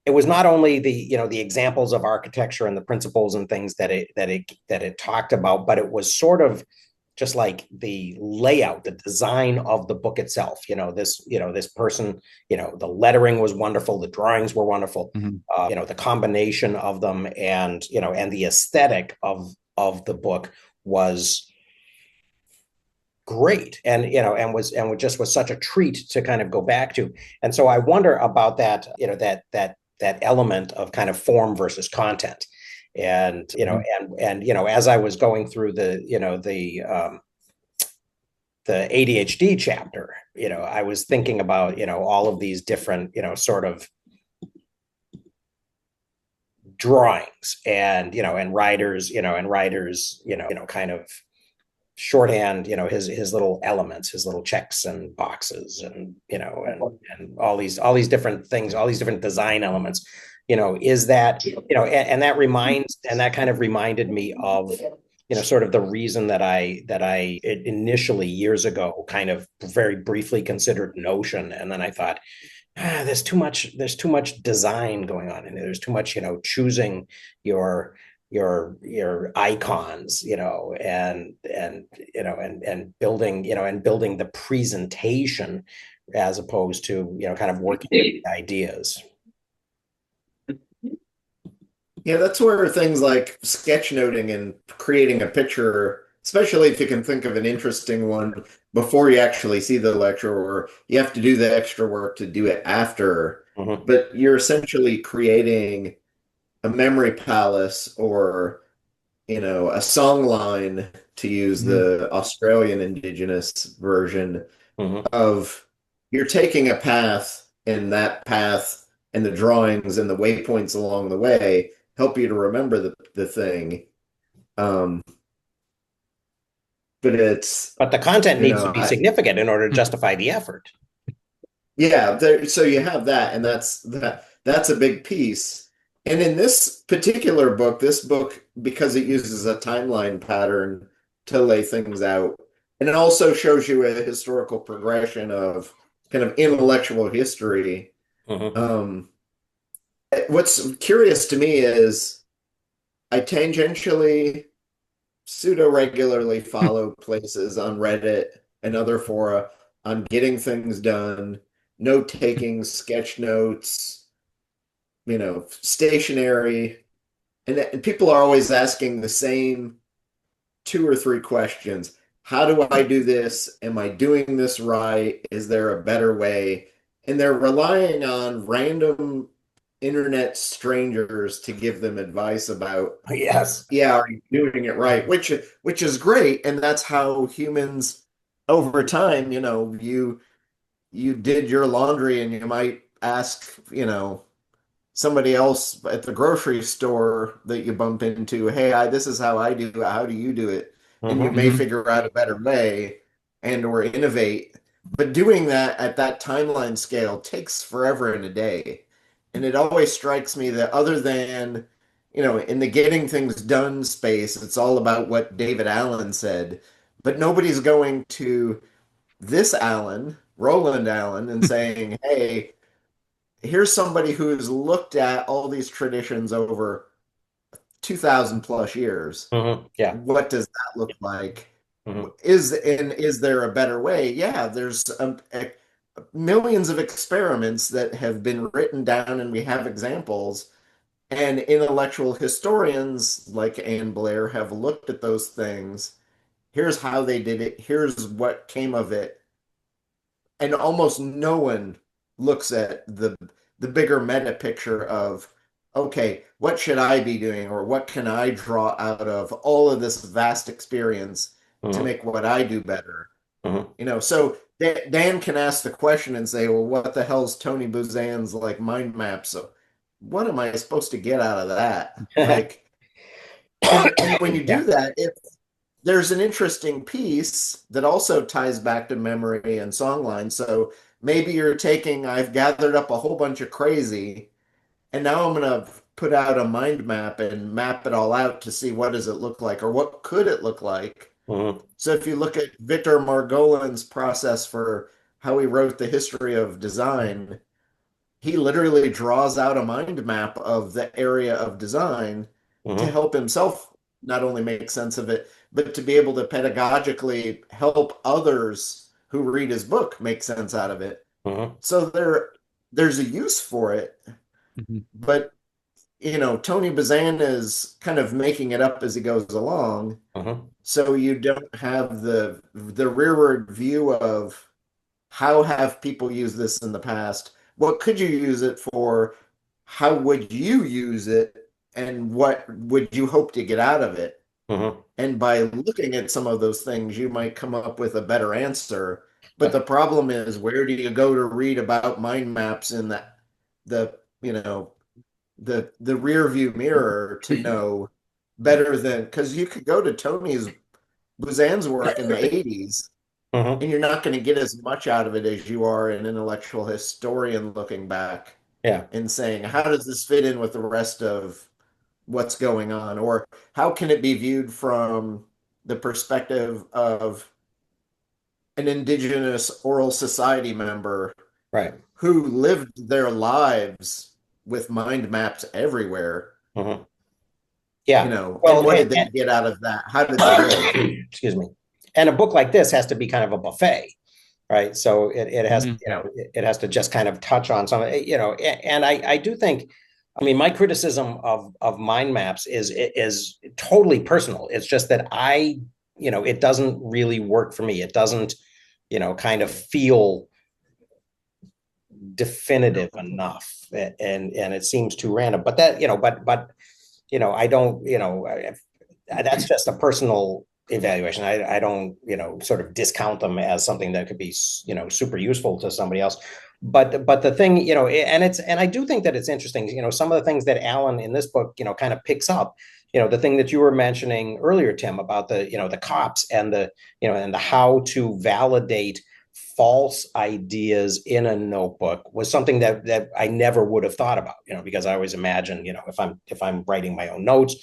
it was not only the examples of architecture and the principles and things that it talked about, but it was sort of just like the layout, the design of the book itself. This person, the lettering was wonderful, the drawings were wonderful, Mm-hmm. the combination of them, and the aesthetic of the book was great, and just was such a treat to kind of go back to. And so I wonder about that, that element of kind of form versus content. And as I was going through the ADHD chapter, I was thinking about, all of these different, sort of drawings and writers, kind of shorthand, his little elements, his little checks and boxes, and all these different things, all these different design elements, is that, and that kind of reminded me of, sort of the reason that I initially years ago kind of very briefly considered Notion. And then I thought, there's too much design going on in there. There's too much, choosing your your icons, and building, and building the presentation as opposed to, kind of working with ideas. Yeah, that's where things like sketchnoting and creating a picture, especially if you can think of an interesting one before you actually see the lecture, or you have to do the extra work to do it after. Mhm. But you're essentially creating a memory palace, or a song line, to use Mm-hmm. the Australian Indigenous version Mhm. of, you're taking a path and that path and the drawings and the waypoints along the way help you to remember the thing. But it's, But the content you needs to know, be significant in order to justify the effort. yeah, so you have that, and that's a big piece. And in this particular book, because it uses a timeline pattern to lay things out, and it also shows you a historical progression of kind of intellectual history. Mhm. What's curious to me is I tangentially pseudo regularly follow places on Reddit and other fora on getting things done, note taking, sketch notes, stationery. And people are always asking the same two or three questions. How do I do this? Am I doing this right? Is there a better way? And they're relying on random internet strangers to give them advice about, Yes. yeah, are you doing it right? Which is great, and that's how humans over time, you did your laundry and you might ask, somebody else at the grocery store that you bump into, hey, this is how I do it. How do you do it? And you Mhm. may Mhm. figure out a better way and or innovate. But doing that at that timeline scale takes forever and a day. And it always strikes me that other than, in the getting things done space, it's all about what David Allen said. But nobody's going to this Allen, Roland Allen, and saying, hey, here's somebody who's looked at all these traditions over 2000 plus years. Mhm. Yeah. What does that look like? Mhm. Is there a better way? Yeah, there's millions of experiments that have been written down, and we have examples. And intellectual historians like Anne Blair have looked at those things. Here's how they did it. Here's what came of it. And almost no one looks at the bigger meta picture of, okay, what should I be doing, or what can I draw out of all of this vast experience to Mhm. make what I do better? Mhm. So Dan can ask the question and say, well, what the hell's Tony Buzan's like mind map? So what am I supposed to get out of that? Like, and when you Yeah. do that, there's an interesting piece that also ties back to memory and songline. So maybe you're taking, I've gathered up a whole bunch of crazy, and now I'm going to put out a mind map and map it all out to see what does it look like, or what could it look like. Mhm. So if you look at Victor Margolin's process for how he wrote the history of design, he literally draws out a mind map of the area of design to Mhm. help himself not only make sense of it, but to be able to pedagogically help others who read his book make sense out of it. Mhm. So there's a use for it, Mhm. but Tony Bazan is kind of making it up as he goes along. Mhm. So you don't have the rearward view of how have people used this in the past? What could you use it for? How would you use it? And what would you hope to get out of it? Mhm. And by looking at some of those things, you might come up with a better answer. But the problem is, where do you go to read about mind maps in the the rear view mirror to know better than, because you could go to Tony's Buzan's work in the 80s Mhm. and you're not going to get as much out of it as you are an intellectual historian looking back Yeah. and saying, how does this fit in with the rest of what's going on? Or how can it be viewed from the perspective of an indigenous oral society member Right. who lived their lives with mind maps everywhere, Mhm. Yeah. and Well, what did they get out of that? How did they live? excuse me. And a book like this has to be kind of a buffet, right? So it has, Mhm. Yeah. it has to just kind of touch on some, and I do think, I mean, my criticism of mind maps is totally personal. It's just that it doesn't really work for me. It doesn't, kind of feel definitive enough, and it seems too random. But that, I don't, that's just a personal evaluation. I don't, sort of discount them as something that could be, super useful to somebody else. but the thing, and I do think that it's interesting, some of the things that Alan in this book, kind of picks up, the thing that you were mentioning earlier, Tim, about the cops and and the how to validate false ideas in a notebook was something that I never would have thought about, because I always imagine, if I'm writing my own notes,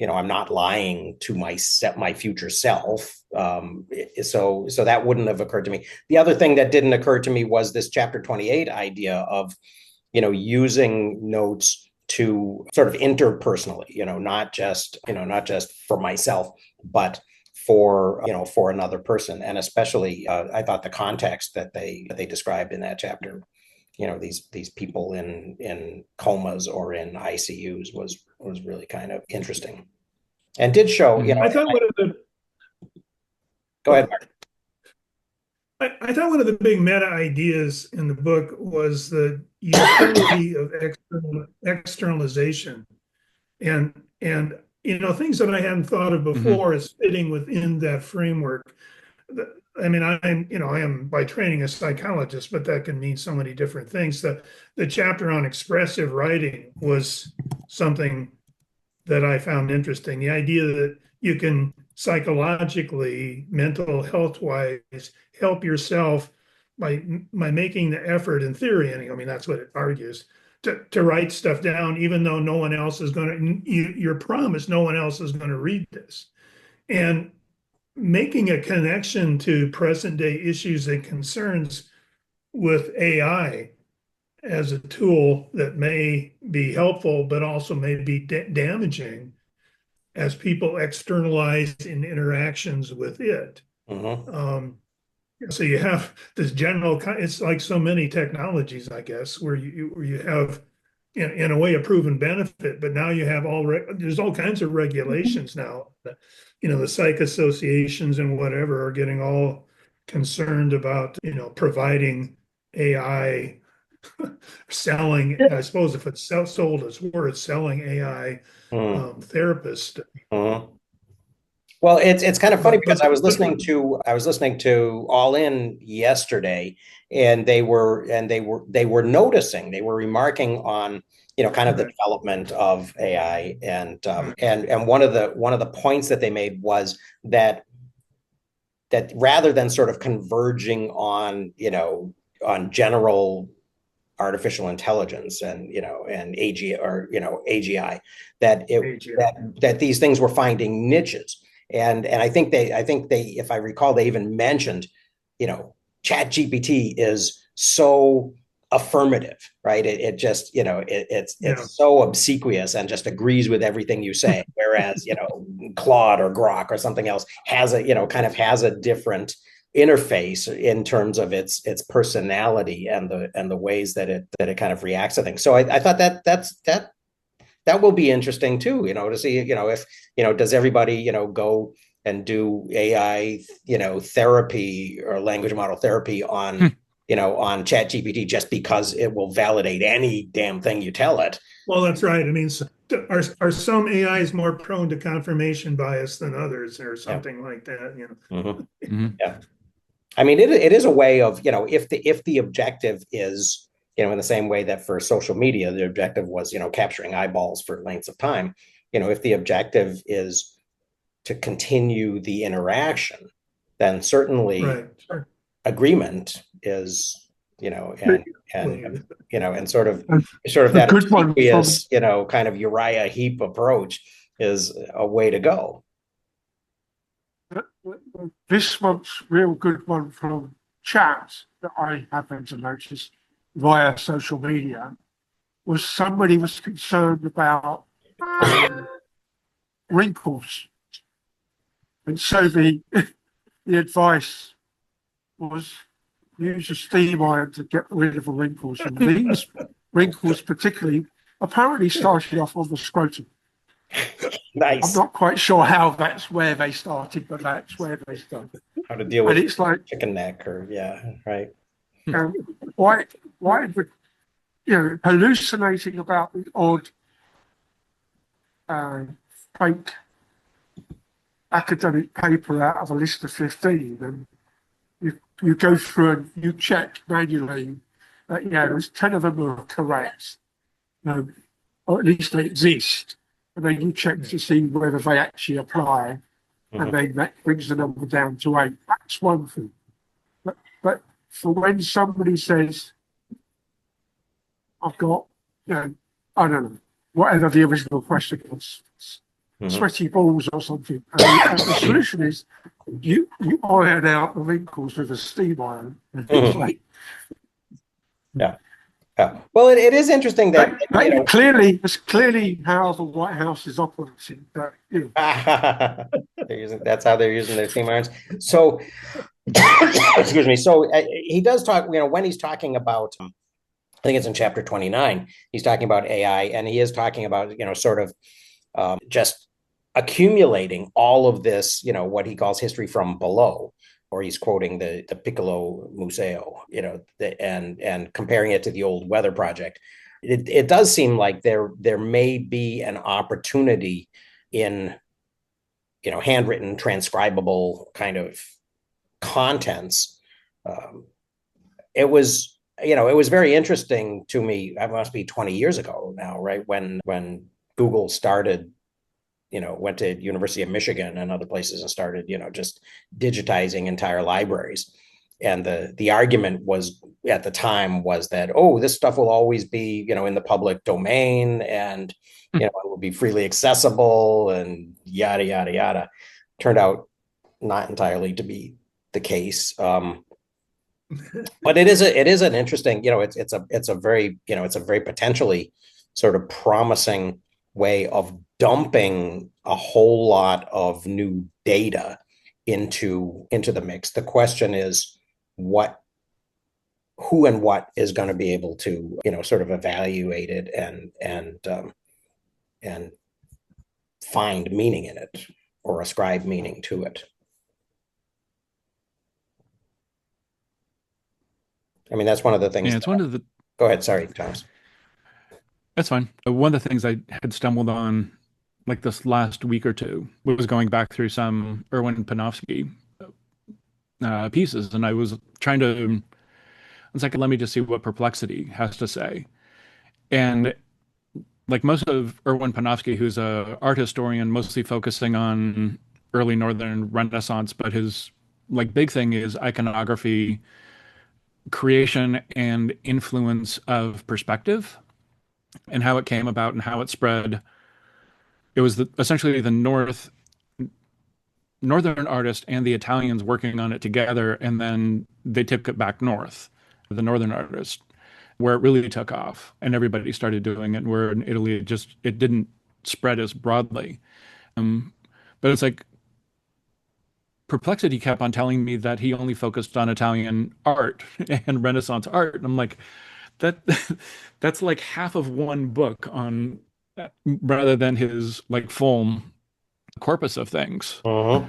I'm not lying to my future self. So that wouldn't have occurred to me. The other thing that didn't occur to me was this chapter 28 idea of, using notes to sort of interpersonally, not just for myself, but for another person. And especially, I thought the context that they described in that chapter, these people in comas or in ICUs was really kind of interesting, and did show. I thought one of the Go ahead, Mark. I thought one of the big meta ideas in the book was the utility of externalization, and things that I hadn't thought of before as fitting within that framework. I mean, I am by training a psychologist, but that can mean so many different things. The chapter on expressive writing was something that I found interesting. The idea that you can psychologically, mental health wise, help yourself by making the effort, in theory, and I mean that's what it argues, to write stuff down, even though no one else is going to. You're promised no one else is going to read this, and making a connection to present day issues and concerns with AI as a tool that may be helpful, but also may be damaging as people externalize in interactions with it. So you have this general, it's like so many technologies, I guess, where you have in a way a proven benefit, but now you have there's all kinds of regulations now. The psych associations and whatever are getting all concerned about, providing AI, selling, I suppose if it's sold as worth, selling AI therapists. Well, it's kind of funny because I was listening to All In yesterday, and they were noticing, they were remarking on kind of the development of AI, and one of the points that they made was that rather than sort of converging on on general artificial intelligence and AGI or AGI, that these things were finding niches. And I think they, if I recall, they even mentioned, Chat GPT is so affirmative, right? It just, it's so obsequious and just agrees with everything you say. Whereas, Claude or Grok or something else has has a different interface in terms of its personality and the ways that it kind of reacts to things. So I thought that will be interesting too, to see, if, does everybody, go and do AI, therapy or language model therapy on, on Chat GPT just because it will validate any damn thing you tell it. Well, that's right. I mean, are some AIs more prone to confirmation bias than others or something like that, Yeah. I mean, it is a way of, if the objective is, in the same way that for social media, the objective was, capturing eyeballs for lengths of time, if the objective is to continue the interaction, then certainly agreement is, and sort of that obvious, kind of Uriah Heep approach is a way to go. This month's real good one from chat that I happened to notice via social media was somebody was concerned about wrinkles, and so the advice was use a steam iron to get rid of the wrinkles, and these wrinkles particularly apparently started off on the scrotum. Nice. I'm not quite sure how that's where they started, but that's where they started. How to deal with it's like chicken neck, or right. Why would hallucinating about the odd fake academic paper out of a list of 15, and you go through and you check manually there's 10 of them are correct, or at least they exist, and then you check to see whether they actually apply, and then that brings the number down to 8. That's one thing. But for when somebody says, I've got, I don't know, whatever the original question was, sweaty balls or something, and the solution is you iron out the wrinkles with a steam iron. It's like, Yeah. Well, it is interesting that it's clearly how the White House is operating. That's how they're using their steam irons. So, excuse me. So he does talk. When he's talking about, I think it's in chapter 29. He's talking about AI, and he is talking about sort of just accumulating all of this. What he calls history from below. Or he's quoting the Piccolo Museo, and comparing it to the old weather project. It does seem like there may be an opportunity in, handwritten, transcribable kind of contents. It was very interesting to me. That must be 20 years ago now, right? When Google started, went to University of Michigan and other places and started, just digitizing entire libraries. And the argument was at the time was that, this stuff will always be, in the public domain, and, it will be freely accessible and yada, yada, yada. Turned out not entirely to be the case. But it is an interesting, it's a very potentially sort of promising way of dumping a whole lot of new data into the mix. The question is who and what is going to be able to, sort of evaluate it and find meaning in it or ascribe meaning to it. I mean, that's one of the things. Yeah, it's one of the. Go ahead. Sorry, Thomas. That's fine. One of the things I had stumbled on like this last week or two was going back through some Erwin Panofsky pieces, and I was trying to, it's like, let me just see what Perplexity has to say. And like most of Erwin Panofsky, who's a art historian, mostly focusing on early Northern Renaissance, but his like big thing is iconography, creation, and influence of perspective, and how it came about and how it spread. It was essentially the northern artist and the Italians working on it together, and then they took it back north, the northern artist, where it really took off, and everybody started doing it. Where in Italy, it didn't spread as broadly. But it's like Perplexity kept on telling me that he only focused on Italian art and Renaissance art, and I'm like, that's like half of one book on, rather than his like full corpus of things. And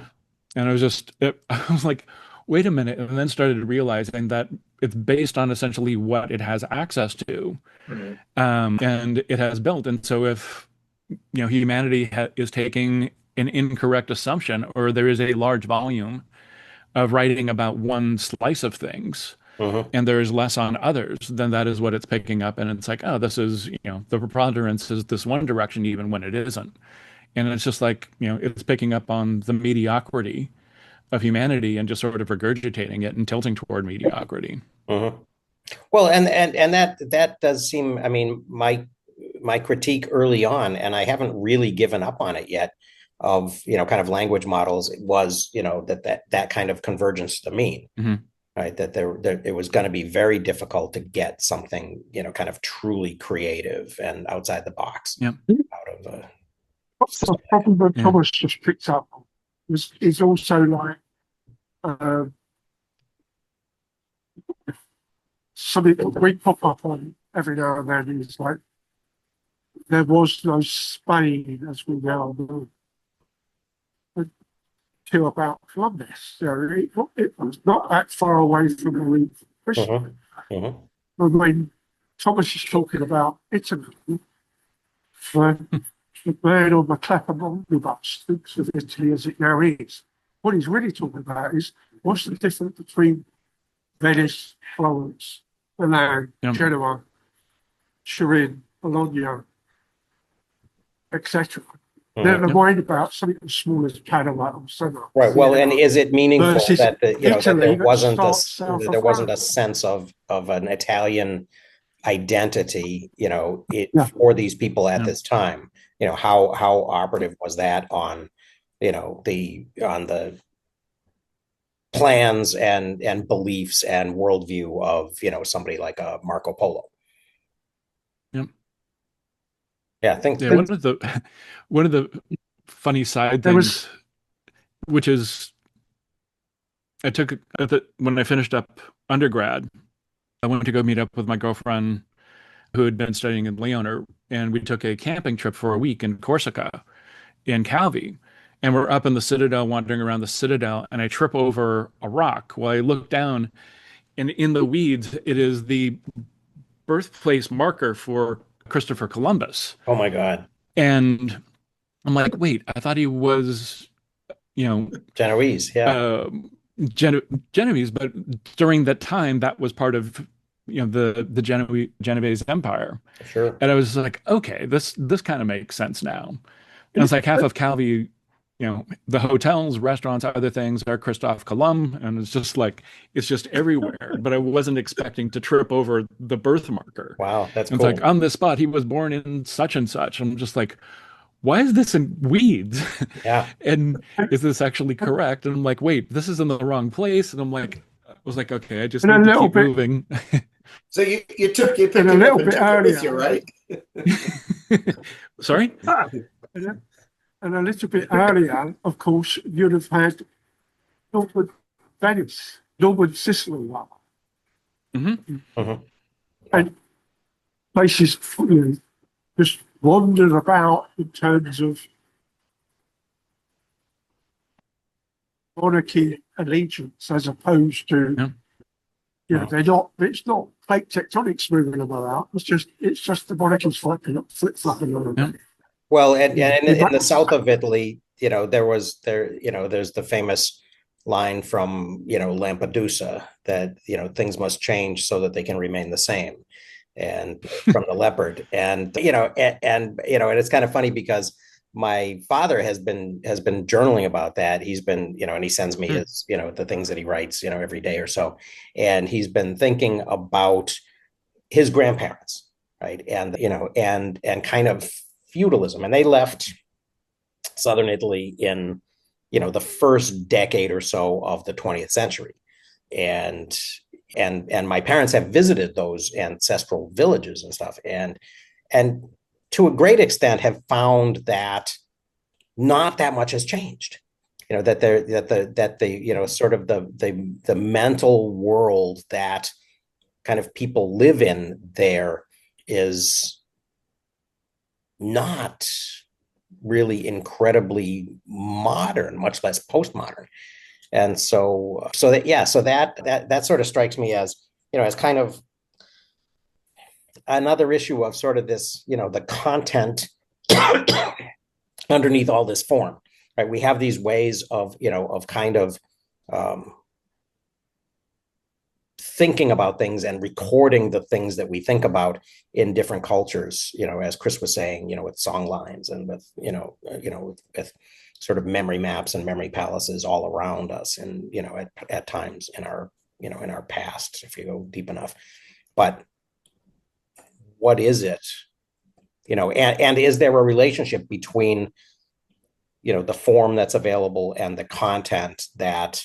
I was like, wait a minute, and then started realizing that it's based on essentially what it has access to, and it has built. And so if humanity is taking an incorrect assumption, or there is a large volume of writing about one slice of things, and there is less on others, then that is what it's picking up. And it's like, this is, the preponderance is this one direction, even when it isn't. And it's just like, it's picking up on the mediocrity of humanity and just sort of regurgitating it and tilting toward mediocrity. Well, and that does seem, I mean, my critique early on, and I haven't really given up on it yet, of, kind of language models was, that kind of convergence to the mean. Right, that it was going to be very difficult to get something, kind of truly creative and outside the box. Yep. Out of the problem that Thomas just picked up is also like something that we pop up on every now and then is like, there was no Spain as we now know until about Columbus. So it was not that far away from the root of Christian. And when Thomas is talking about Italy, the man on the Clapham omnibus thinks of Italy as it now is. What he's really talking about is, what's the difference between Venice, Florence, Milan, Yeah. Genoa, Turin, Bologna, etc. Never mind about something as small as Padua or Sonoma. Right. Well, and is it meaningful Versus that that Italy there that wasn't starts south that there of wasn't a France. sense of an Italian identity, Yeah. for these people at Yeah. this time? How operative was that on, on the plans and beliefs and worldview of, somebody like Marco Polo? Yeah. Yeah, I think Yeah, one of the funny side There was things, which is when I finished up undergrad, I went to go meet up with my girlfriend who had been studying in Leona, and we took a camping trip for a week in Corsica, in Calvi. And we're up in the Citadel, wandering around the Citadel, and I trip over a rock. Well, I look down, and in the weeds, it is the birthplace marker for Christopher Columbus. oh my God. And I'm like, wait, I thought he was, you know, Genoese, yeah. uh, Genovese, but during that time, that was part of, the Genovese Empire. Sure. And I was like, okay, this kind of makes sense now. And it's like half of Calvi, the hotels, restaurants, other things are Christophe Colomb, and it's just everywhere. But I wasn't expecting to trip over the birth marker. Wow, that's And cool. it's like on this spot, he was born in such and such. I'm just like, why is this in weeds? Yeah. And is this actually correct? And I'm like, wait, this is in the wrong place. And I was like, okay, I just And a need to little keep bit- moving. So you picked it up And a and little took bit it with you, earlier. right? Sorry? And a little bit earlier, of course, you'd have had Northern Venice, Northern Sicily, Hmm. and places just wandered about in terms of monarchy allegiance, as opposed to, Yeah. it's not plate tectonics moving them around. It's just the monarchies flip flopping on Yeah. them. Well, and in the south of Italy, there's the famous line from, Lampedusa that, things must change so that they can remain the same, and from the leopard. And, and it's kind of funny because my father has been journaling about that. He's been, and he sends me his, the things that he writes, every day or so. And he's been thinking about his grandparents, right? And, and kind of feudalism. And they left southern Italy in, the first decade or so of the 20th century. And my parents have visited those ancestral villages and stuff, and to a great extent have found that not that much has changed. That the sort of the mental world that kind of people live in there is not really incredibly modern, much less postmodern. And so that sort of strikes me as, as kind of another issue of sort of this, the content underneath all this form, right? We have these ways of, of kind of thinking about things and recording the things that we think about in different cultures, as Chris was saying, with song lines and with, with sort of memory maps and memory palaces all around us, and, at times in our, in our past, if you go deep enough. But what is it, and is there a relationship between, the form that's available and the content that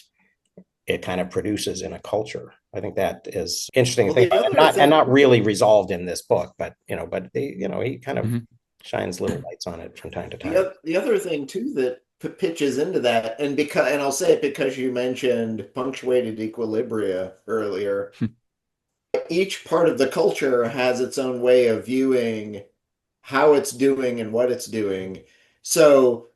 it kind of produces in a culture? I think that is interesting thing, and not really resolved in this book, but he kind of shines little lights on it from time to time. The other thing too that pitches into that, and I'll say it because you mentioned punctuated equilibria earlier. Each part of the culture has its own way of viewing how it's doing and what it's doing. So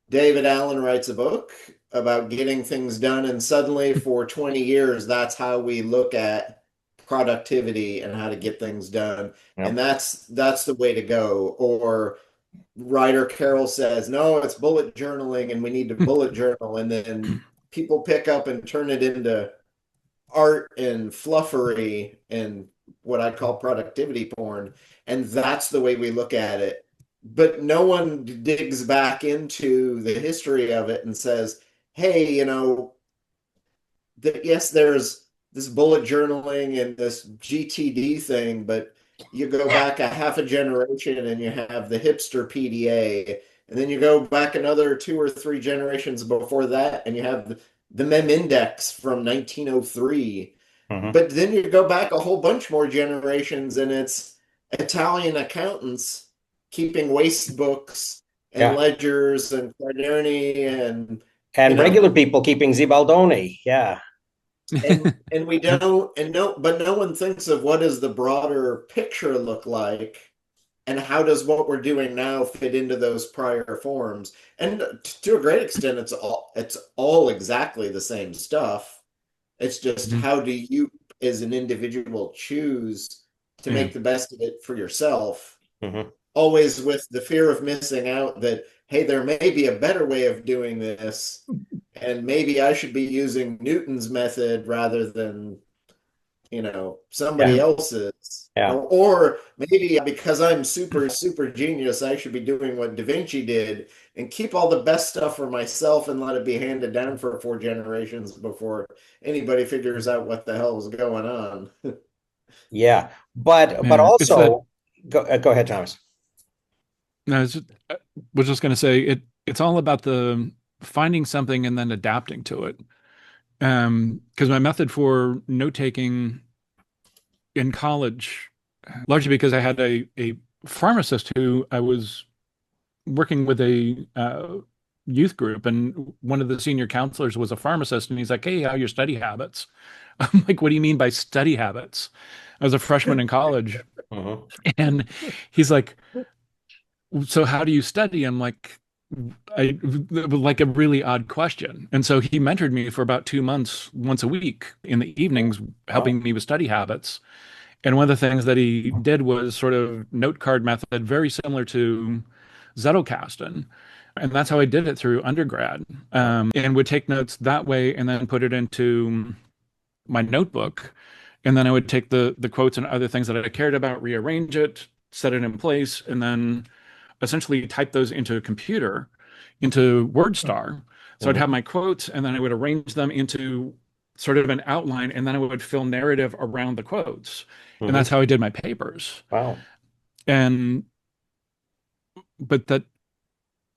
David Allen writes a book about getting things done, and suddenly for 20 years, that's how we look at productivity and how to get things done. Yep. And that's the way to go. Or writer Carroll says, no, it's bullet journaling and we need to bullet journal. And then people pick up and turn it into art and fluffery and what I call productivity porn, and that's the way we look at it. But no one digs back into the history of it and says, hey, yes, there's this bullet journaling and this GTD thing, but you go back a half a generation and you have the hipster PDA, and then you go back another two or three generations before that, and you have the Mem Index from 1903. Mhm. But then you go back a whole bunch more generations, and it's Italian accountants keeping waste books and Yeah. ledgers and quaderni and you And know regular people keeping Zibaldoni. Yeah. and we don't and no but no one thinks of what does the broader picture look like, and how does what we're doing now fit into those prior forms. And to a great extent it's all exactly the same stuff. It's just Mhm. how do you as an individual choose to Yeah. make the best of it for yourself, Mhm. always with the fear of missing out that, hey, there may be a better way of doing this, and maybe I should be using Newton's method rather than, Yeah. somebody else's. Yeah. Or maybe because I'm super, super genius, I should be doing what Da Vinci did and keep all the best stuff for myself and let it be handed down for four generations before anybody figures out what the hell is going on. Yeah. But Yeah. It's that. also go ahead, Thomas. No, I was just going to say it's all about the finding something and then adapting to it. Because my method for note taking in college, largely because I had a pharmacist who I was working with a youth group, and one of the senior counselors was a pharmacist, and he's like, "Hey, how are your study habits?" I'm like, "What do you mean by study habits?" I was a freshman in college, Mhm. and he's like, "So how do you study?" I'm like, like a really odd question. And so he mentored me for about 2 months, once a week in the evenings, Wow. helping me with study habits. And one of the things that he did was sort of note card method, very similar to Zettelkasten. And that's how I did it through undergrad, and would take notes that way and then put it into my notebook. And then I would take the quotes and other things that I cared about, rearrange it, set it in place, and then essentially type those into a computer, into WordStar. So I'd Mhm. have my quotes and then I would arrange them into sort of an outline, and then I would fill narrative around the quotes. And Mhm. that's how I did my papers. Wow. And but that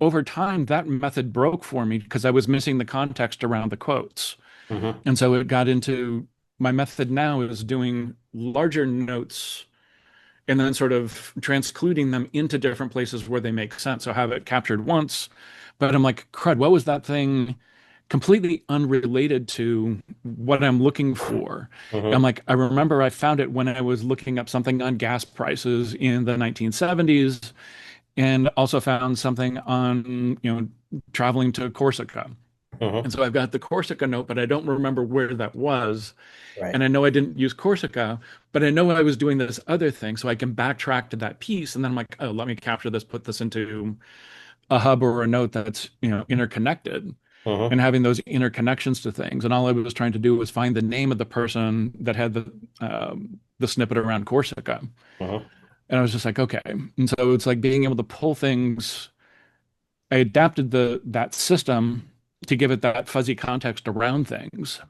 over time that method broke for me because I was missing the context around the quotes. Mhm. And so it got into my method now is doing larger notes and then sort of transcluding them into different places where they make sense. So have it captured once, but I'm like, crud, what was that thing completely unrelated to what I'm looking for? I'm Mhm. like, I remember I found it when I was looking up something on gas prices in the 1970s, and also found something on, traveling to Corsica. And Mhm. so I've got the Corsica note, but I don't remember where that was. Right. And I know I didn't use Corsica, but I know I was doing this other thing. So I can backtrack to that piece. And then I'm like, oh, let me capture this, put this into a hub or a note that's, interconnected, and Mhm. having those interconnections to things. And all I was trying to do was find the name of the person that had the snippet around Corsica. Mhm. And I was just like, okay. And so it's like being able to pull things. I adapted that system to give it that fuzzy context around things.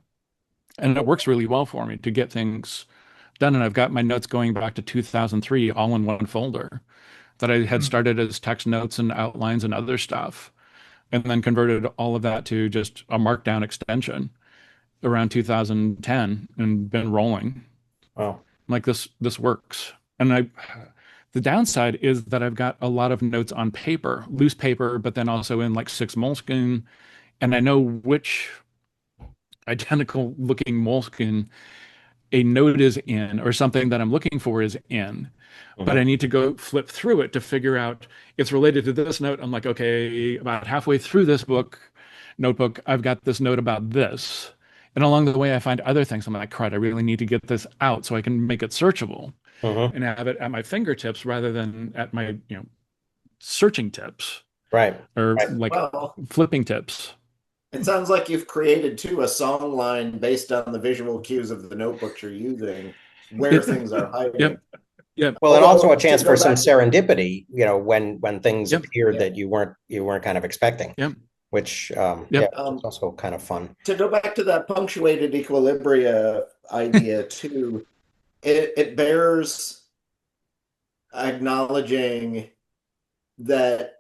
And it works really well for me to get things done. And I've got my notes going back to 2003 all in one folder that I had started as text notes and outlines and other stuff, and then converted all of that to just a markdown extension around 2010 and been rolling. Wow. Like this works. And the downside is that I've got a lot of notes on paper, loose paper, but then also in like 6 moleskin. And I know which identical looking moleskin a note is in, or something that I'm looking for is in, but I Mhm. need to go flip through it to figure out it's related to this note. I'm like, okay, about halfway through this notebook, I've got this note about this. And along the way, I find other things. I'm like, crud, I really need to get this out so I can make it searchable Mhm. and have it at my fingertips rather than at my, searching tips Right. or Right. like Well, flipping tips. It sounds like you've created too a song line based on the visual cues of the notebooks you're using, where It, things are hiding. yep. Yep. Well, and also a Although, to chance go for some back, serendipity, when things Yep. appeared Yeah. that you weren't kind of expecting, Yep. which Yep. yeah, it's also kind of fun. to go back to that punctuated equilibria idea too, it bears acknowledging that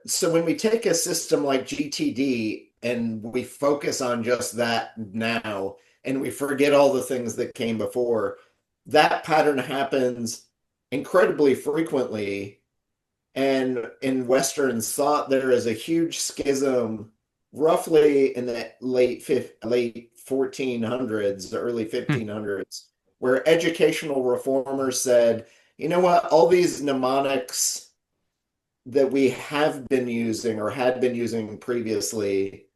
so when we take a system like GTD and we focus on just that now and we forget all the things that came before, that pattern happens incredibly frequently. And in Western thought, there is a huge schism roughly in the late 1400s, the early 1500s, where educational reformers said, you know what, all these mnemonics that we have been using or had been using previously,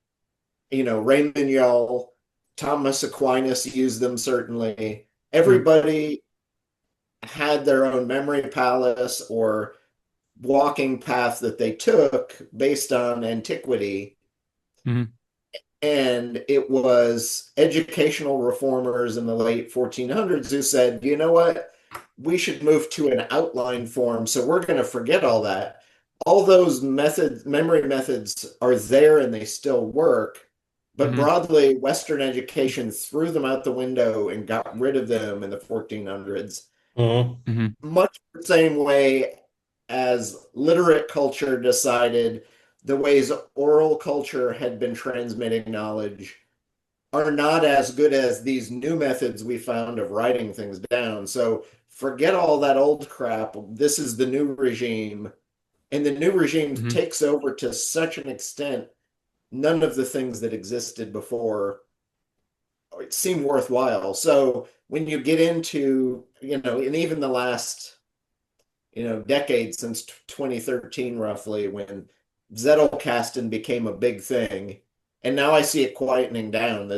Raymond Yull, Thomas Aquinas used them certainly. Everybody had their own memory palace or walking path that they took based on antiquity. Mhm. And it was educational reformers in the late 1400s who said, you know what? We should move to an outline form. So we're going to forget all that. All those methods, memory methods are there and they still work. But Mhm. broadly, Western education threw them out the window and got rid of them in the 1400s. Mhm. Mhm. Much the same way as literate culture decided the ways oral culture had been transmitting knowledge are not as good as these new methods we found of writing things down. So forget all that old crap. This is the new regime. And the new regime Mhm. takes over to such an extent, none of the things that existed before seem worthwhile. So when you get into, and even the last, decade since 2013, roughly, when Zettelkasten became a big thing. And now I see it quietening down.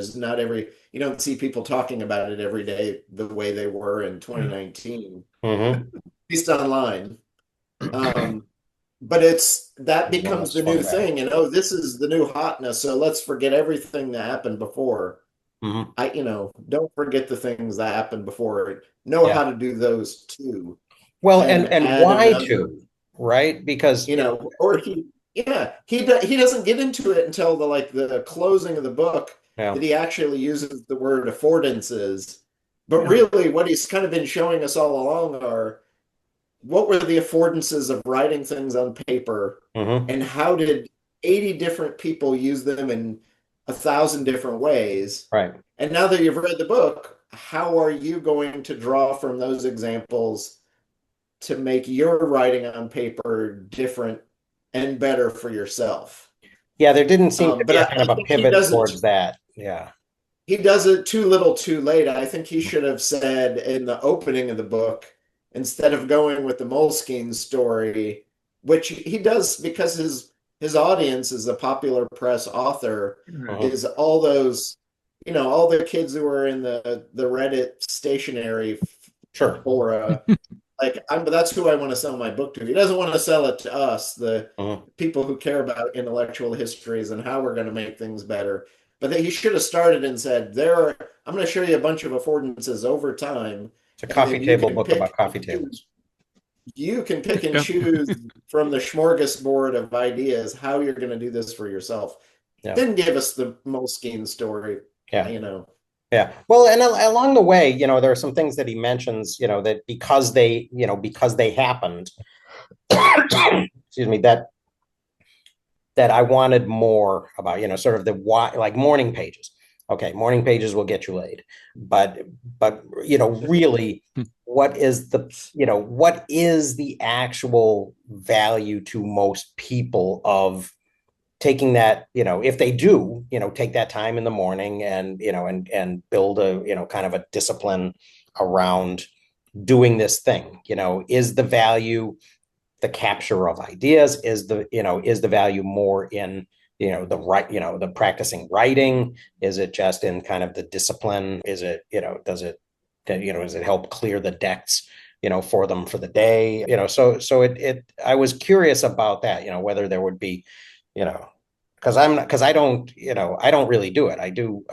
You don't see people talking about it every day the way they were in 2019, Mhm. at least online. But that Well, becomes that's the new swung back. thing. And oh, this is the new hotness. So let's forget everything that happened before. Mhm. Don't forget the things that happened before. Know Yeah. how to do those too. Well, And and add why another, to, right? Because or he doesn't get into it until the closing of the book yeah. that he actually uses the word affordances. But Yeah. really, what he's kind of been showing us all along are what were the affordances of writing things on paper, Mhm. and how did 80 different people use them in 1,000 different ways? Right. And now that you've read the book, how are you going to draw from those examples to make your writing on paper different and better for yourself? Yeah, there didn't seem to But be a I, kind I of a think he pivot does it. towards that. Yeah. He does it too little, too late. I think he should have said in the opening of the book, instead of going with the Moleskine story, which he does because his audience is a popular press author, Mhm. is all those, all the kids who are in the Reddit stationery Sure. fora. But that's who I want to sell my book to. He doesn't want to sell it to us, the Mhm. people who care about intellectual histories and how we're going to make things better. But that he should have started and said, I'm going to show you a bunch of affordances over time, It's a and coffee then you table can book pick about coffee and choose. tables. You can pick and Yep. choose from the smorgasbord of ideas how you're going to do this for yourself. Yeah. Then give us the Moleskine story. Yeah. You know, Yeah. Well, and along the way, there are some things that he mentions, that because they happened, excuse me, that I wanted more about, sort of the why, like morning pages. Okay, morning pages will get you laid. But really, what is the actual value to most people of taking that, if they do, take that time in the morning and, and build a, kind of a discipline around doing this thing, is the value the capture of ideas? Is the value more in, the practicing writing? Is it just in kind of the discipline? Is it, does it help clear the decks, for them for the day? So I was curious about that, whether there would be, because I don't really do it. I do,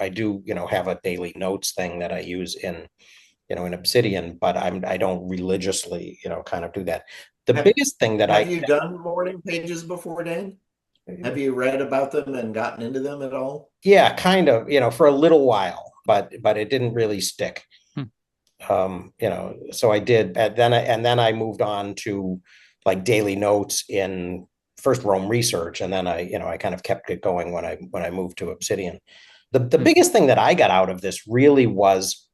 have a daily notes thing that I use in Obsidian, but I don't religiously, kind of do that. The Have, biggest thing that have you done morning pages before, Dan? Have you read about them and gotten into them at all? yeah, kind of, for a little while, but it didn't really stick. So I did, and then I moved on to like daily notes in first Rome Research, and then I kind of kept it going when I moved to Obsidian. The biggest thing that I got out of this really was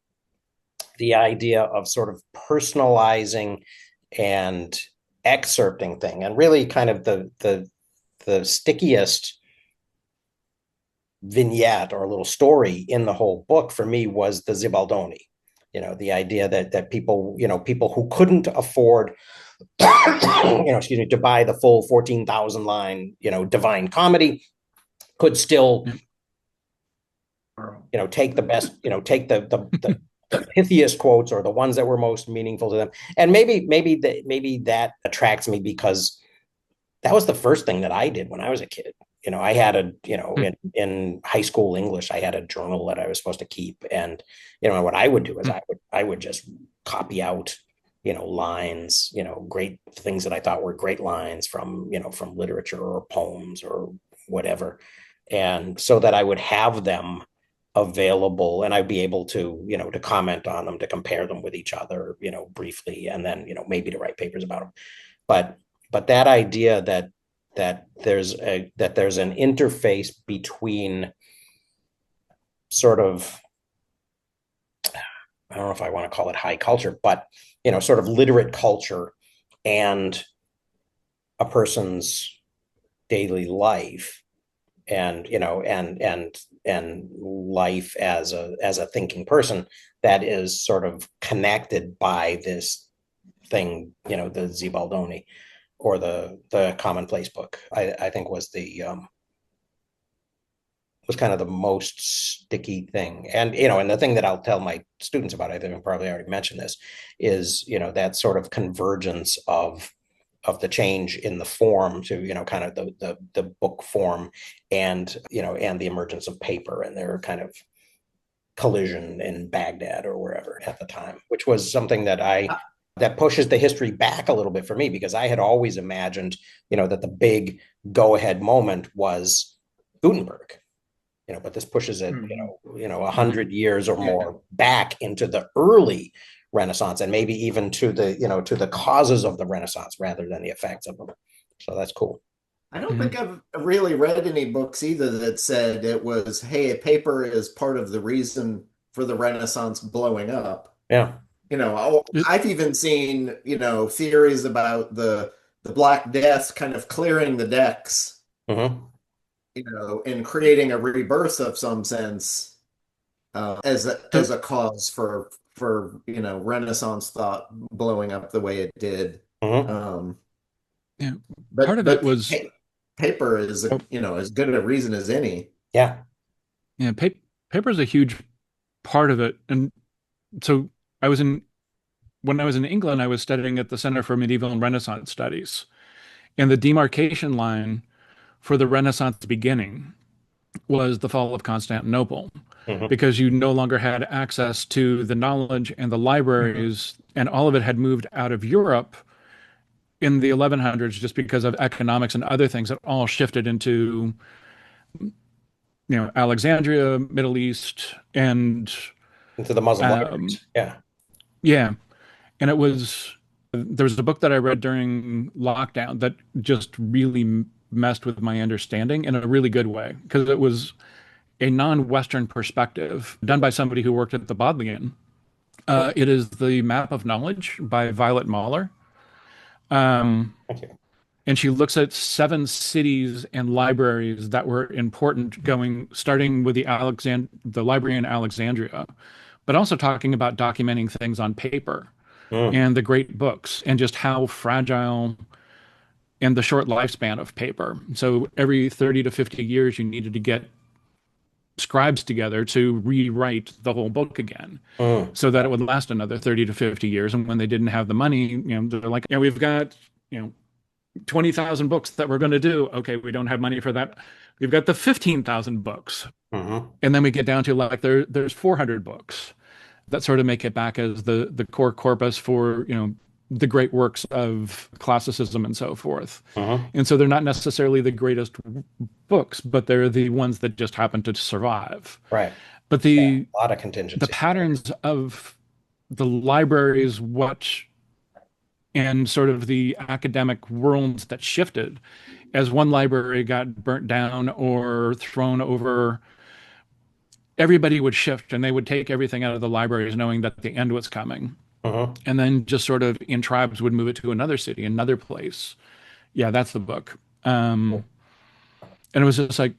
the idea of sort of personalizing and excerpting thing, and really kind of the stickiest vignette or little story in the whole book for me was the Zibaldoni. The idea that people, people who couldn't afford, excuse me, to buy the full 14,000 line, Divine Comedy could still, take the best, take the pithiest quotes or the ones that were most meaningful to them. And maybe that attracts me because that was the first thing that I did when I was a kid. I had in high school English, I had a journal that I was supposed to keep. And, what I would do is I would just copy out, lines, great things that I thought were great lines from literature or poems or whatever. And so that I would have them available and I'd be able to, to comment on them, to compare them with each other, briefly, and then, maybe to write papers about them. But that idea that there's an interface between sort of, I don't know if I want to call it high culture, but sort of literate culture and a person's daily life, and and life as a thinking person that is sort of connected by this thing, the Zibaldoni, or the Commonplace book, I think was kind of the most sticky thing. And and the thing that I'll tell my students about, I think I probably already mentioned this, is that sort of convergence of the change in the form to kind of the book form, and and the emergence of paper and their kind of collision in Baghdad or wherever at the time, which was something that pushes the history back a little bit for me, because I had always imagined, that the big go-ahead moment was Gutenberg, but this pushes it, 100 years or more back into the early Renaissance, and maybe even to the causes of the Renaissance rather than the effects of them. So that's cool. I don't think I've really read any books either that said it was, hey, paper is part of the reason for the Renaissance blowing up. Yeah. I've even seen, theories about the Black Death kind of clearing the decks, and creating a rebirth of some sense, as a cause for Renaissance thought blowing up the way it did. Yeah, But part of it was paper is as good a reason as any. Yeah. Yeah, paper is a huge part of it. And so when I was in England, I was studying at the Center for Medieval and Renaissance Studies. And the demarcation line for the Renaissance beginning was the fall of Constantinople, because you no longer had access to the knowledge and the libraries, and all of it had moved out of Europe in the 1100s just because of economics and other things that all shifted into, Alexandria, Middle East, and into the Muslim libraries. Yeah. Yeah. And there was a book that I read during lockdown that just really messed with my understanding in a really good way, because it was a non-Western perspective done by somebody who worked at the Bodleian. It is The Map of Knowledge by Violet Mahler. Thank you. And she looks at 7 cities and libraries that were important, starting with the library in Alexandria, but also talking about documenting things on paper and the great books, and just how fragile and the short lifespan of paper. So every 30 to 50 years, you needed to get scribes together to rewrite the whole book again, so that it would last another 30 to 50 years. And when they didn't have the money, they're like, we've got, 20,000 books that we're going to do. Okay, we don't have money for that. We've got the 15,000 books. Mhm. And then we get down to like there's 400 books that sort of make it back as the core corpus for, the great works of classicism and so forth. Mhm. And so they're not necessarily the greatest books, but they're the ones that just happen to survive. Right. But A lot of the contingency. patterns of the libraries, and sort of the academic worlds that shifted as one library got burnt down or thrown over, everybody would shift and they would take everything out of the libraries knowing that the end was coming. Mhm. And then just sort of in tribes would move it to another city, another place. Yeah, that's the book. And it was just like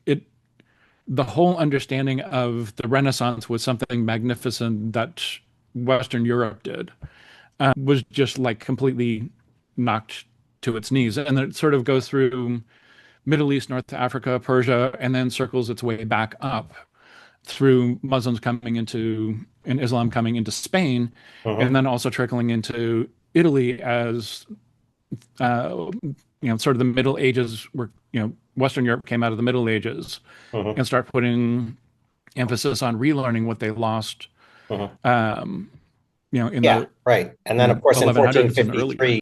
the whole understanding of the Renaissance was something magnificent that Western Europe did, was just like completely knocked to its knees. And it sort of goes through Middle East, North Africa, Persia, and then circles its way back up through Muslims coming into and Islam coming into Spain, Mhm. and then also trickling into Italy as sort of the Middle Ages were, Western Europe came out of the Middle Ages Mhm. and start putting emphasis on relearning what they lost, Mhm. in Yeah, the right. And then, of course, in 1100s and earlier. 1453,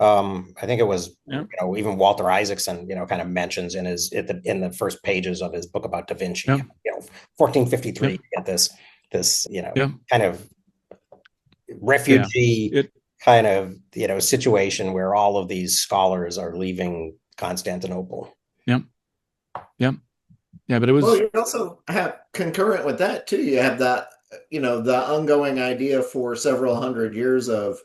I think it was, Yeah. even Walter Isaacson, kind of mentions in the first pages of his book about Da Vinci, Yeah. 1453, Yeah. you get this, Yeah. kind of Yeah. refugee It. kind of, situation where all of these scholars are leaving Constantinople. Yeah. Yeah. Yeah. But it Well, was. you also have concurrent with that too. You have that, the ongoing idea for several hundred years of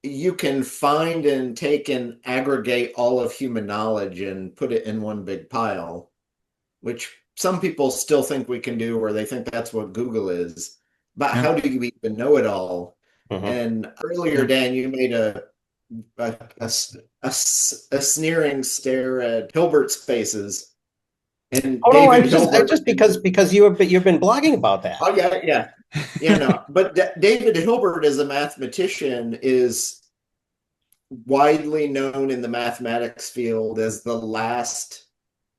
you can find and take and aggregate all of human knowledge and put it in one big pile, which some people still think we can do, or they think that's what Google is. But Yeah. how do you even know it all? Mhm. And earlier, Yeah. Dan, you made a sneering stare at Hilbert's faces. And Oh no, David I Hilbert. just because you've been blogging about that. Oh yeah, yeah, yeah. No, but David Hilbert as a mathematician is widely known in the mathematics field as the last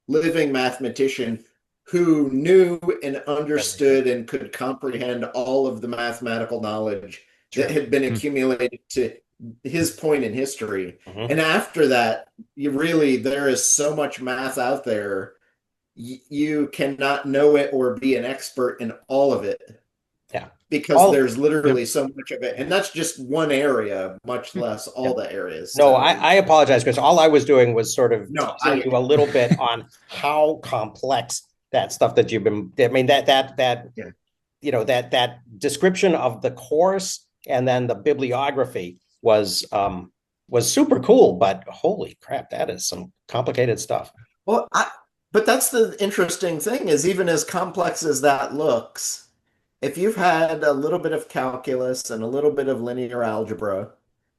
living mathematician who knew and understood and could comprehend all of the mathematical knowledge that had been Hmm. accumulated to his point in history. Mhm. And after that, there is so much math out there, you cannot know it or be an expert in all of it. Yeah. Because there's literally so much of it. And that's just one area, much less all the areas. No, So, I apologize, Chris. All I was doing was sort of No, teasing you a little bit on how complex that stuff that you've been. I mean, Yeah. that description of the course and then the bibliography was super cool. But holy crap, that is some complicated stuff. Well, but that's the interesting thing is even as complex as that looks, if you've had a little bit of calculus and a little bit of linear algebra,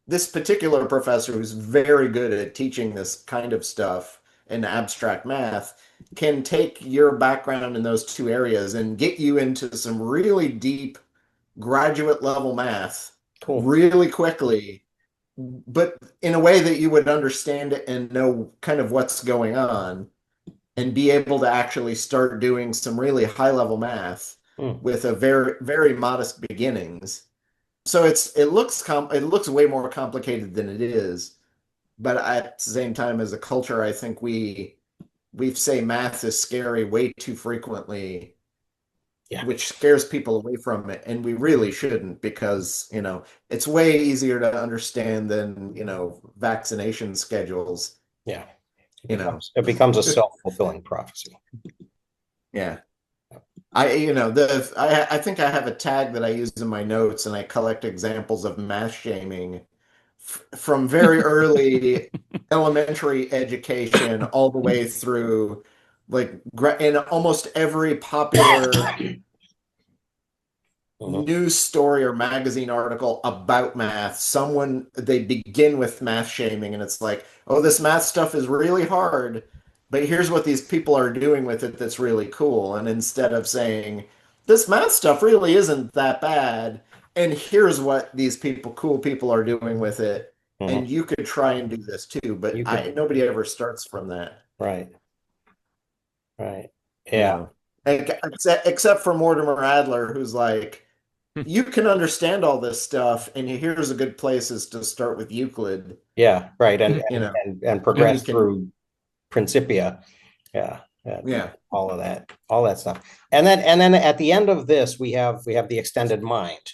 this particular professor who's very good at teaching this kind of stuff in abstract math can take your background in those two areas and get you into some really deep graduate level math Cool. really quickly, but in a way that you would understand it and know kind of what's going on and be able to actually start doing some really high level math with a very, very modest beginnings. So it looks way more complicated than it is, but at the same time, as a culture, I think we say math is scary way too frequently, which scares people away from it, and we really shouldn't because it's way easier to understand than vaccination schedules. Yeah, it becomes a self-fulfilling prophecy. Yeah. I think I have a tag that I use in my notes, and I collect examples of math shaming from very early elementary education all the way through like in almost every popular news story or magazine article about math. They begin with math shaming, and it's like, oh, this math stuff is really hard, but here's what these people are doing with it that's really cool. And instead of saying, this math stuff really isn't that bad, and here's what these cool people are doing with it, and you could try and do this too, but nobody ever starts from that. Right. Right. You Yeah. know? Except for Mortimer Adler, who's like, you can understand all this stuff, and here's a good place is to start with Euclid. Yeah. Right. And You know, and progress you can- through Principia. Yeah. Yeah. All of that, all that stuff. And then at the end of this, we have the extended mind.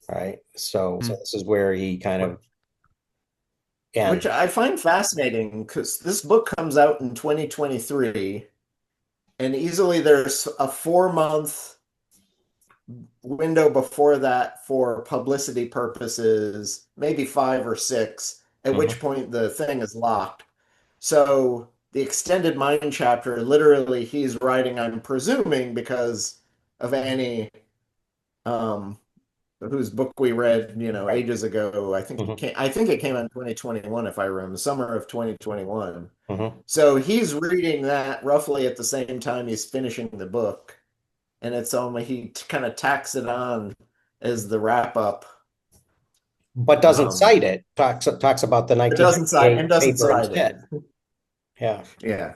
Right. So this is where he kind of which I find fascinating because this book comes out in 2023, and easily there's a 4-month window before that for publicity purposes, maybe 5 or 6, at which point the thing is locked. So the extended mind chapter, literally he's writing, I'm presuming because of Annie, whose book we read, ages ago. I think it came out in 2021, if I remember, summer of 2021. So he's reading that roughly at the same time he's finishing the book, and it's only he kind of tacks it on as the wrap up, but doesn't cite it. Talks about the 1968 paper instead. Yeah.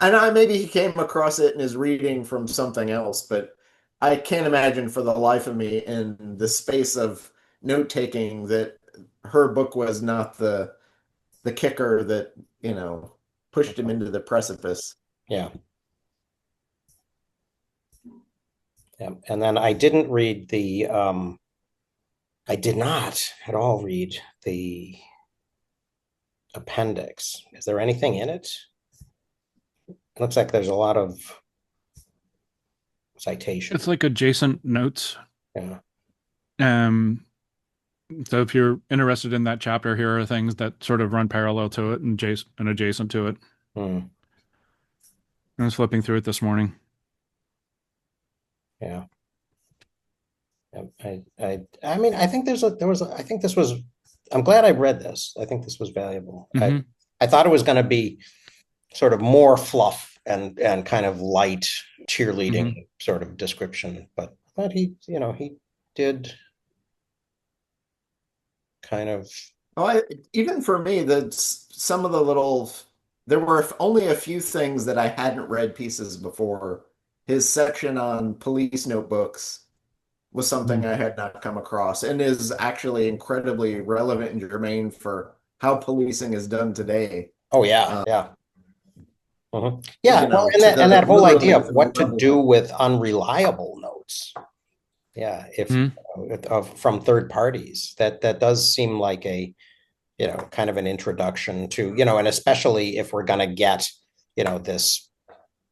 And maybe he came across it in his reading from something else, but I can't imagine for the life of me in the space of note-taking that her book was not the kicker that, pushed him into the precipice. Yeah. Yeah. And then I didn't read I did not at all read the appendix. Is there anything in it? It looks like there's a lot of citation. It's like adjacent notes. Yeah. So if you're interested in that chapter, here are things that sort of run parallel to it and adjacent to it. I was flipping through it this morning. Yeah. I mean, I think I'm glad I read this. I think this was valuable. I thought it was going to be sort of more fluff and kind of light cheerleading sort of description, but he did kind of. Even for me, some of the there were only a few things that I hadn't read pieces before. His section on police notebooks was something I had not come across, and is actually incredibly relevant and germane for how policing is done today. Oh yeah, yeah. Yeah, well, and that whole idea of what to do with unreliable notes. Yeah, from third parties, that does seem like a, kind of an introduction to, and especially if we're going to get, this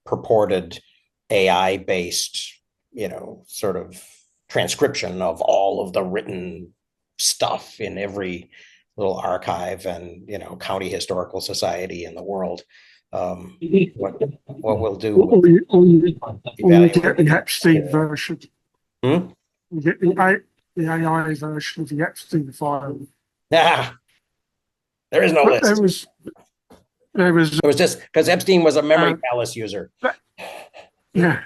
purported AI-based, sort of transcription of all of the written stuff in every little archive and, county historical society in the world. What we'll do. Or you get the Epstein version. You get the AI version of the Epstein file. There is no list. It was just because Epstein was a memory palace user. Yeah.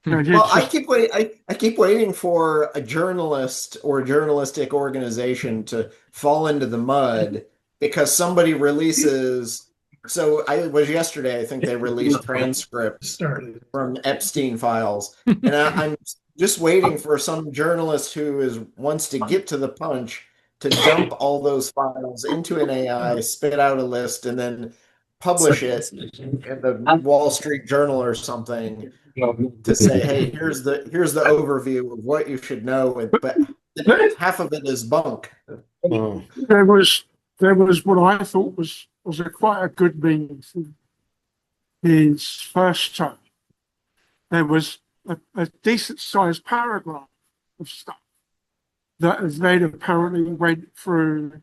Well, I keep waiting for a journalist or a journalistic organization to fall into the mud because somebody releases. So it was yesterday, I think they released transcripts from Epstein files. And I'm just waiting for some journalist who wants to get to the punch to dump all those files into an AI, spit out a list, and then publish it in the Wall Street Journal or something to say, hey, here's the overview of what you should know, but half of it is bunk. There was what I thought was quite a good meaning for his first term. There was a decent sized paragraph of stuff that then apparently went through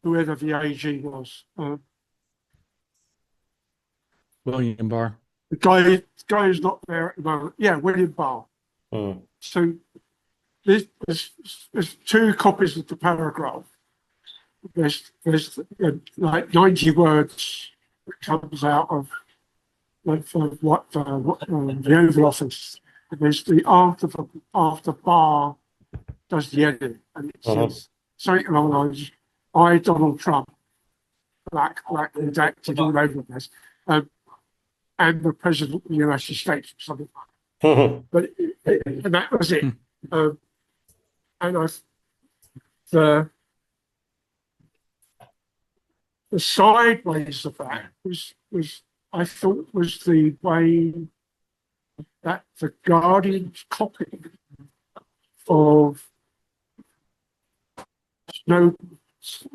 whoever the AG was. William Barr. The guy who's not there at the moment. Yeah, William Barr. So there's 2 copies of the paragraph. There's like 90 words that comes out of what the Oval Office. And there's the after Barr does the edit, and it says something along the lines, I, Donald Trump, black redacted all over the place, and the President of the United States, or something like that. But and that was it. And the sideways of that was I thought was the way that the Guardian's copy of Snowden's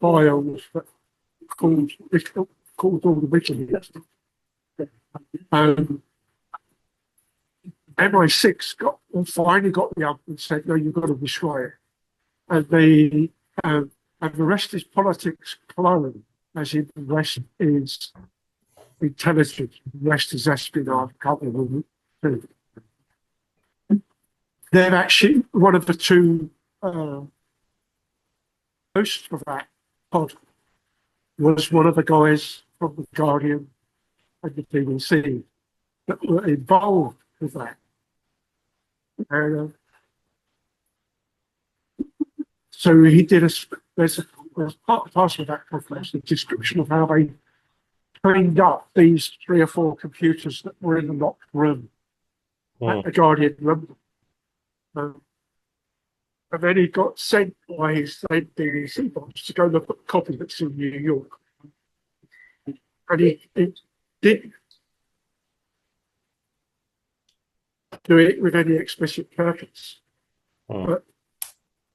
files that called all the wikis. MI6 finally got the up and said, no, you've got to destroy it. And the rest is politics clone, as in the rest is intelligence, the rest is espionage, government. Then actually, one of the two hosts of that pod was one of the guys from the Guardian and the BBC that were involved with that. And, so he did there's part and parcel of that conference, the description of how they cleaned up these 3 or 4 computers that were in the locked room at the Guardian room. And then he got sent by his BBC boss to go look at a copy that's in New York. And he didn't do it with any explicit purpose. But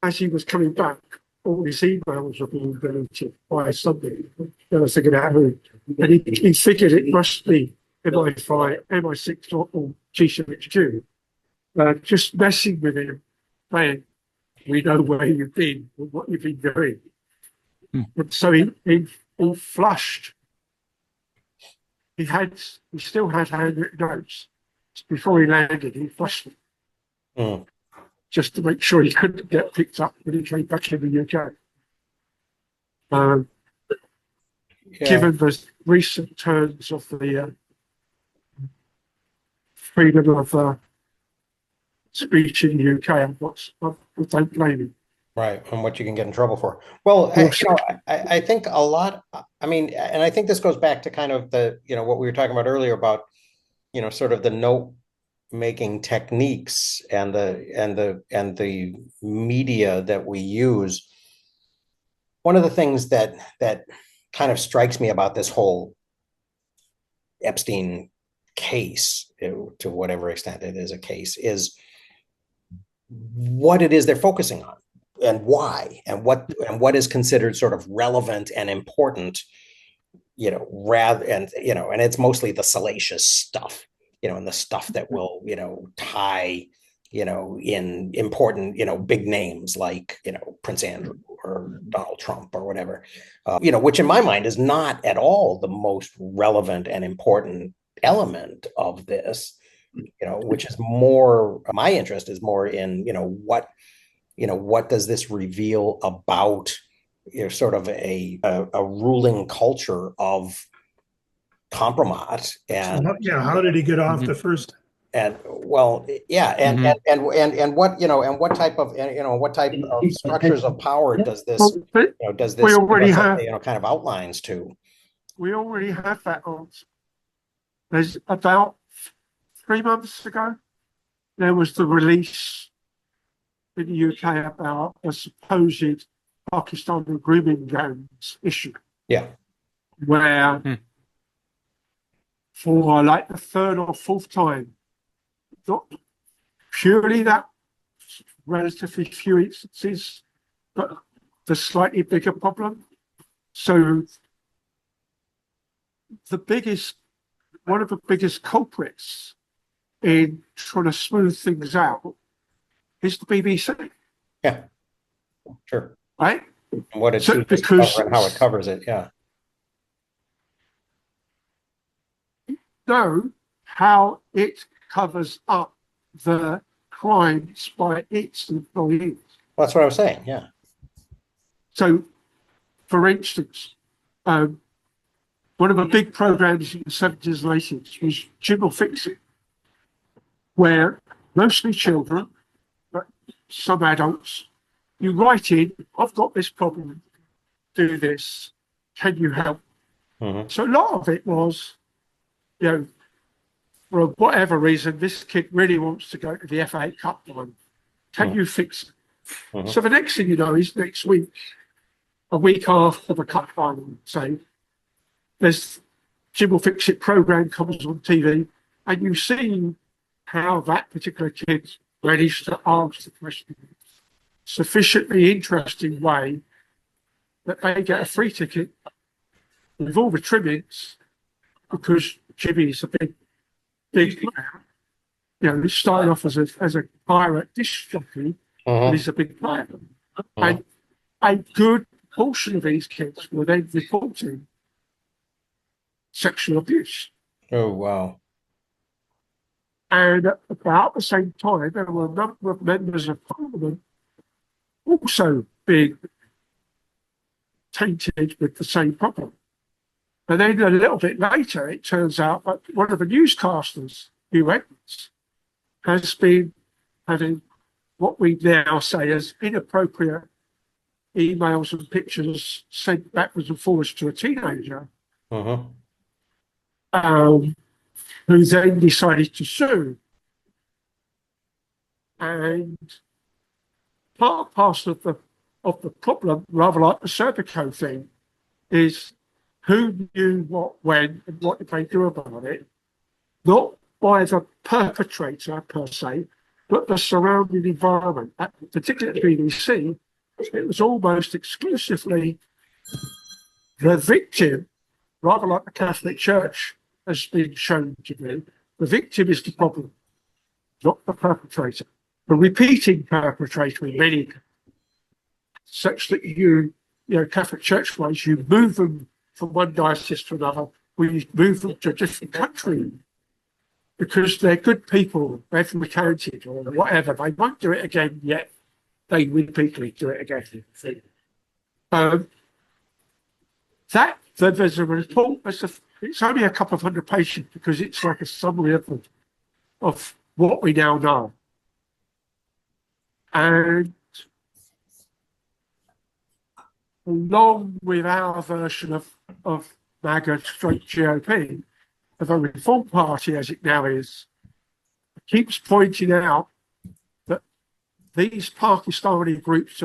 as he was coming back, all his emails were being deleted by somebody. And I figured out who. And he figured it must be MI6 or GCHQ. Just messing with him, saying, we know where you've been and what you've been doing. And so he flushed. He still had handwritten notes. Before he landed, he flushed them. Just to make sure he couldn't get picked up when he came back in the UK. Given the recent turns of the freedom of speech in the UK, I don't blame him. Right, and what you can get in trouble for. Well, I think a lot. I mean, and I think this goes back to kind of the what we were talking about earlier about sort of the note making techniques and the media that we use. One of the things that kind of strikes me about this whole Epstein case, to whatever extent it is a case, is what it is they're focusing on and why and what is considered sort of relevant and important, rather and it's mostly the salacious stuff. And the stuff that will, tie, in important, big names like, Prince Andrew or Donald Trump or whatever, which in my mind is not at all the most relevant and important element of this, which is more, my interest is more in, what does this reveal about, sort of a ruling culture of compromise. And how did he get off the first? And well, and what what type of structures of power does this we already have kind of outlines to? We already have that answer. There's about 3 months ago, there was the release in the UK about a supposed Pakistani grooming gangs issue. Yeah, where. For like the 3rd or 4th time, not purely that relatively few instances, but the slightly bigger problem. So one of the biggest culprits in trying to smooth things out is the BBC. Yeah, sure. Right? And what it chooses to cover and how it covers it, yeah. Know how it covers up the crimes by its employees. Well, that's what I was saying, yeah. So, for instance, one of the big programs in the 70s and 80s was Jim Will Fix It, where mostly children, but some adults, you write in, I've got this problem, do this. Can you help? Mhm. So a lot of it was, for whatever reason, this kid really wants to go to the FA Cup one. Can you fix it? So the next thing you know is next week, a week after the cup final, say, there's Jim will fix it program comes on TV, and you see how that particular kid managed to answer the question in a sufficiently interesting way that they get a free ticket with all the trimmings because Jimmy's a big player. He started off as a pirate disc jockey, and he's a big player. And a good portion of these kids were then reporting sexual abuse. Oh, wow. And at about the same time, there were a number of members of parliament also being tainted with the same problem. And then a little bit later, it turns out that one of the newscasters, Hugh Edmonds, has been having what we now say as inappropriate emails and pictures sent backwards and forwards to a teenager, who then decided to sue. And part and parcel of the problem, rather like the Serpico thing, is who knew what, when, and what did they do about it, not by the perpetrator per se, but the surrounding environment. Particularly at the BBC, it was almost exclusively the victim, rather like the Catholic Church has been shown to be. The victim is the problem, not the perpetrator. The repeating perpetrator in many, such that Catholic Church-wise, you move them from one diocese to another, or you move them to a different country because they're good people, they've recounted or whatever. They won't do it again yet. They repeatedly do it again. There's a report. It's only a couple of hundred pages because it's like a summary of what we now know. And along with our version of MAGA straight GOP, the Reform Party, as it now is, keeps pointing out that these Pakistani groups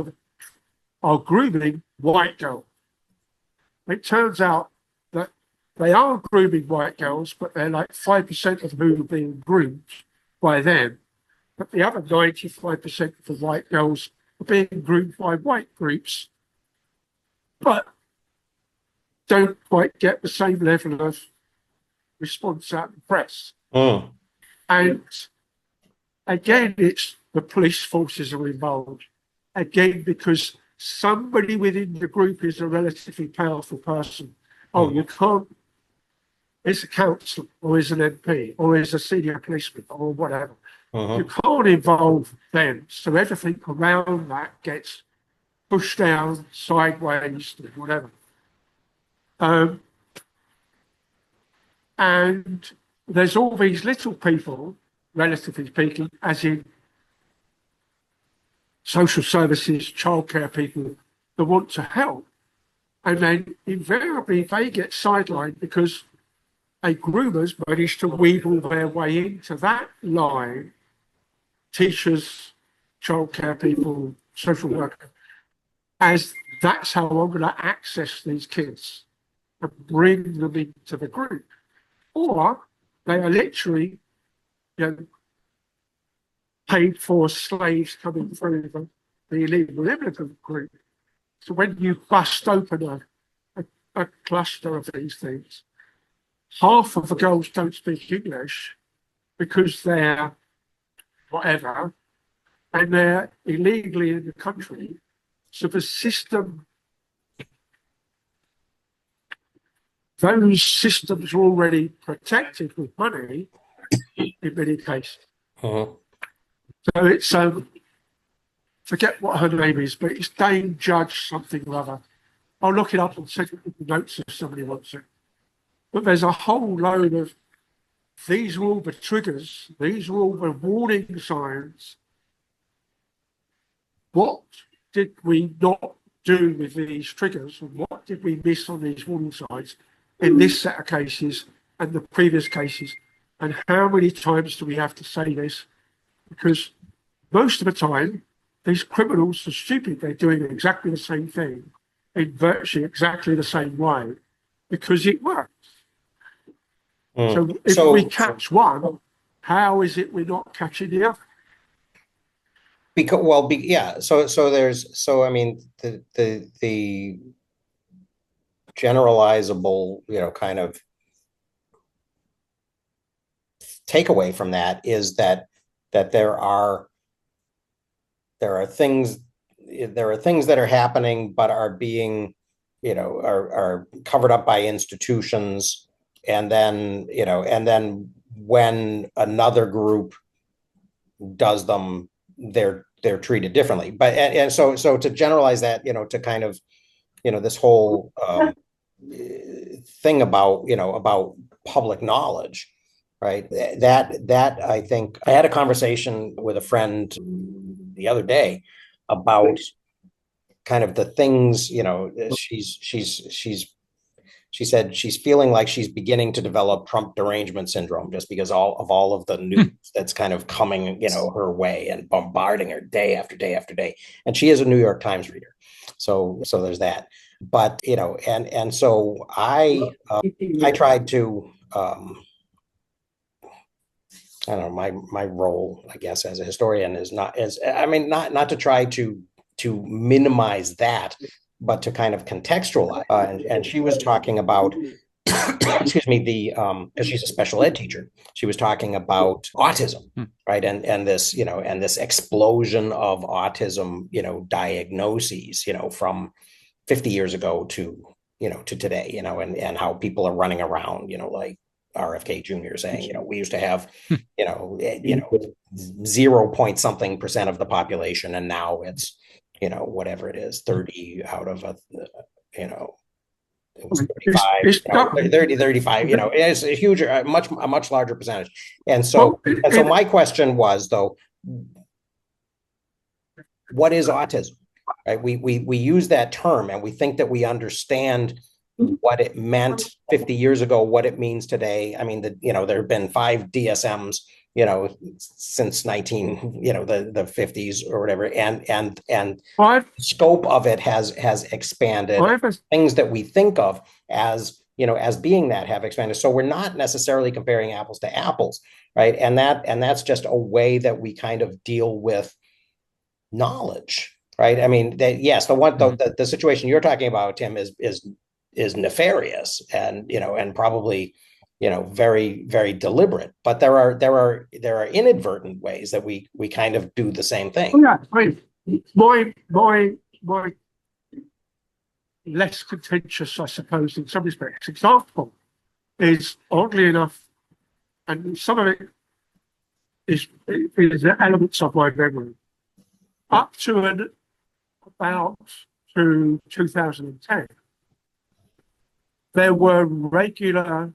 are grooming white girls. It turns out that they are grooming white girls, but they're like 5% of who are being groomed by them. But the other 95% of the white girls are being groomed by white groups, but don't quite get the same level of response out of the press. And again, it's the police forces are involved. Again, because somebody within the group is a relatively powerful person. You can't, it's a council or is an MP or is a senior policeman or whatever. You can't involve them. So everything around that gets pushed down, sideways, whatever. And there's all these little people, relatively speaking, as in social services, childcare people that want to help. And then invariably they get sidelined because a groomers managed to weasel their way into that line. Teachers, childcare people, social workers, as that's how I'm going to access these kids and bring them into the group. Or they are literally, paid for slaves coming through the illegal immigrant group. So when you bust open a cluster of these things, half of the girls don't speak English because they're whatever, and they're illegally in the country. So the system, those systems are already protected with money in many cases. So it's, forget what her name is, but it's Dame Judge something or other. I'll look it up and send it in the notes if somebody wants it. But there's a whole load of, these are all the triggers, these are all the warning signs. What did we not do with these triggers and what did we miss on these warning signs in this set of cases and the previous cases, and how many times do we have to say this? Because most of the time, these criminals are stupid. They're doing exactly the same thing in virtually exactly the same way because it works. So if we catch one, how is it we're not catching the other? Because, well, yeah. So I mean, the generalizable, kind of takeaway from that is that there are things that are happening but are being, are covered up by institutions, and then when another group does them, they're treated differently. But and so to generalize that, to kind of, this whole thing about public knowledge, right? That I think I had a conversation with a friend the other day about kind of the things, she said she's feeling like she's beginning to develop Trump derangement syndrome just because all of the news that's kind of coming, her way and bombarding her day after day after day. And she is a New York Times reader. So there's that. But, and so I tried to, I don't know, my role, I guess, as a historian is not to try to minimize that, but to kind of contextualize. And she was talking about, excuse me, because she's a special ed teacher, she was talking about autism, right? And this, and this explosion of autism, diagnoses, from 50 years ago to today, and how people are running around, like RFK Jr. saying, we used to have, 0 point something percent of the population, and now it's, whatever it is, 30 out of it was 35, 30, 35, it's a huge, a much larger percentage. And so my question was, though, what is autism? Right? We use that term and we think that we understand what it meant 50 years ago, what it means today. I mean, there have been 5 DSMs, since the 50s or whatever, and the scope of it has expanded. Things that we think of as being that have expanded. So we're not necessarily comparing apples to apples, right? And that's just a way that we kind of deal with knowledge. Right. I mean, yes, the situation you're talking about, Tim, is nefarious and, and probably, very, very deliberate. But there are inadvertent ways that we kind of do the same thing. Yeah, I mean, my less contentious, I suppose, in some respects, example is, oddly enough, and some of it is elements of my memory, up to about through 2010, there were regular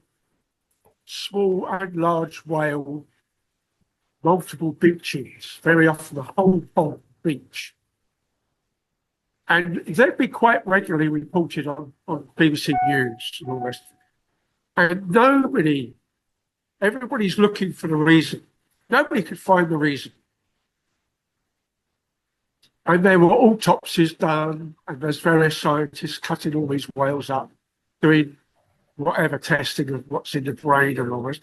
small and large whale multiple beachings, very often the whole pond beach. And they'd be quite regularly reported on BBC News and all the rest. And everybody's looking for the reason. Nobody could find the reason. And there were autopsies done, and there's various scientists cutting all these whales up, doing whatever testing of what's in the brain and all this.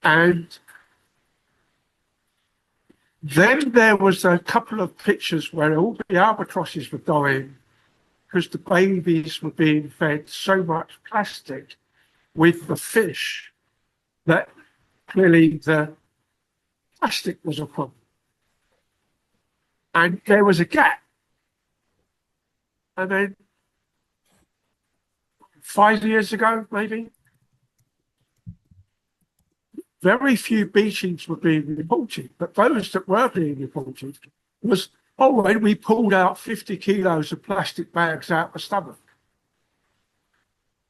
And then there was a couple of pictures where all the albatrosses were dying because the babies were being fed so much plastic with the fish that clearly the plastic was a problem. And there was a gap. And then 5 years ago, maybe, very few beachings were being reported, but those that were being reported was, when we pulled out 50 kilos of plastic bags out the stomach.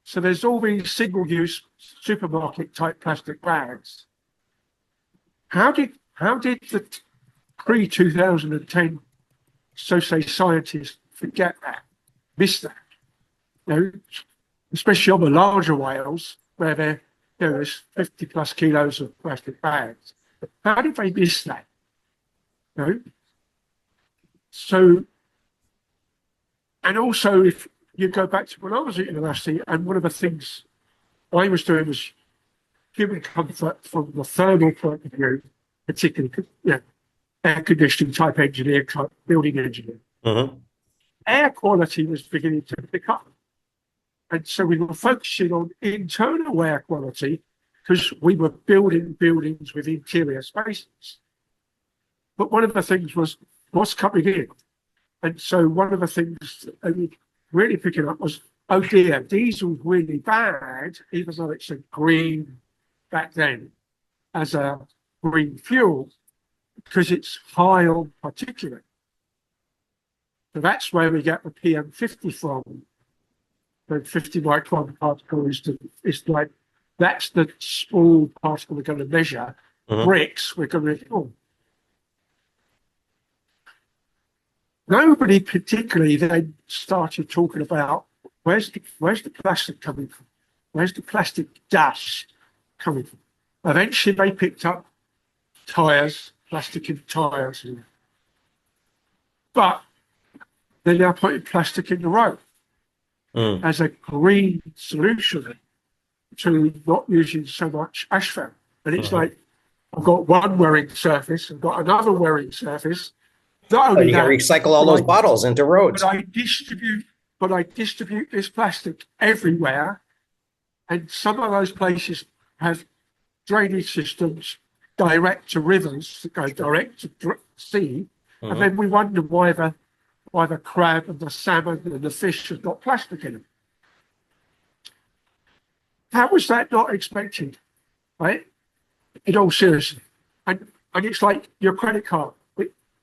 So there's all these single-use supermarket-type plastic bags. How did the pre-2010 so say scientists forget that, miss that. You know, especially on the larger whales where there's 50 plus kilos of plastic bags. How did they miss that? You know? So, and also if you go back to when I was at university, and one of the things I was doing was human comfort from the thermal point of view, particularly air conditioning type engineer, type building engineer. Mm-hmm. Air quality was beginning to pick up. And so we were focusing on internal air quality because we were building buildings with interior spaces. But one of the things was what's coming in. And so one of the things that we really picking up was, oh dear, diesel's really bad, even though it's a green back then as a green fuel, because it's high on particulate. So that's where we get the PM50 from. The 50 micron particle is like, that's the small particle we're going to measure. Bricks, we're going to, Nobody particularly then started talking about where's the plastic coming from? Where's the plastic dust coming from? Eventually they picked up tyres, plastic in tyres. But they're now putting plastic in the road as a green solution to not using so much asphalt. And it's like, I've got one wearing surface, I've got another wearing surface. Not only You can recycle all those bottles into roads. But I distribute this plastic everywhere, and some of those places have drainage systems direct to rivers that go direct to sea, and then we wonder why the crab and the salmon and the fish have got plastic in them. How was that not expected, right? In all seriousness, and it's like your credit card.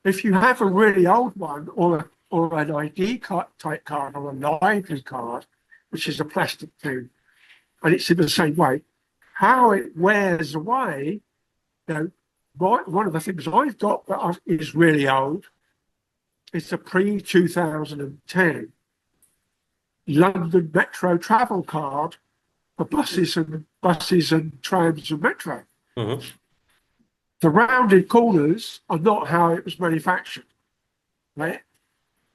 If you have a really old one or an ID card type card or a library card, which is a plastic thing, and it's in the same way, how it wears away, one of the things I've got that is really old, it's a pre-2010 London Metro travel card for buses and trams and metro. The rounded corners are not how it was manufactured, right?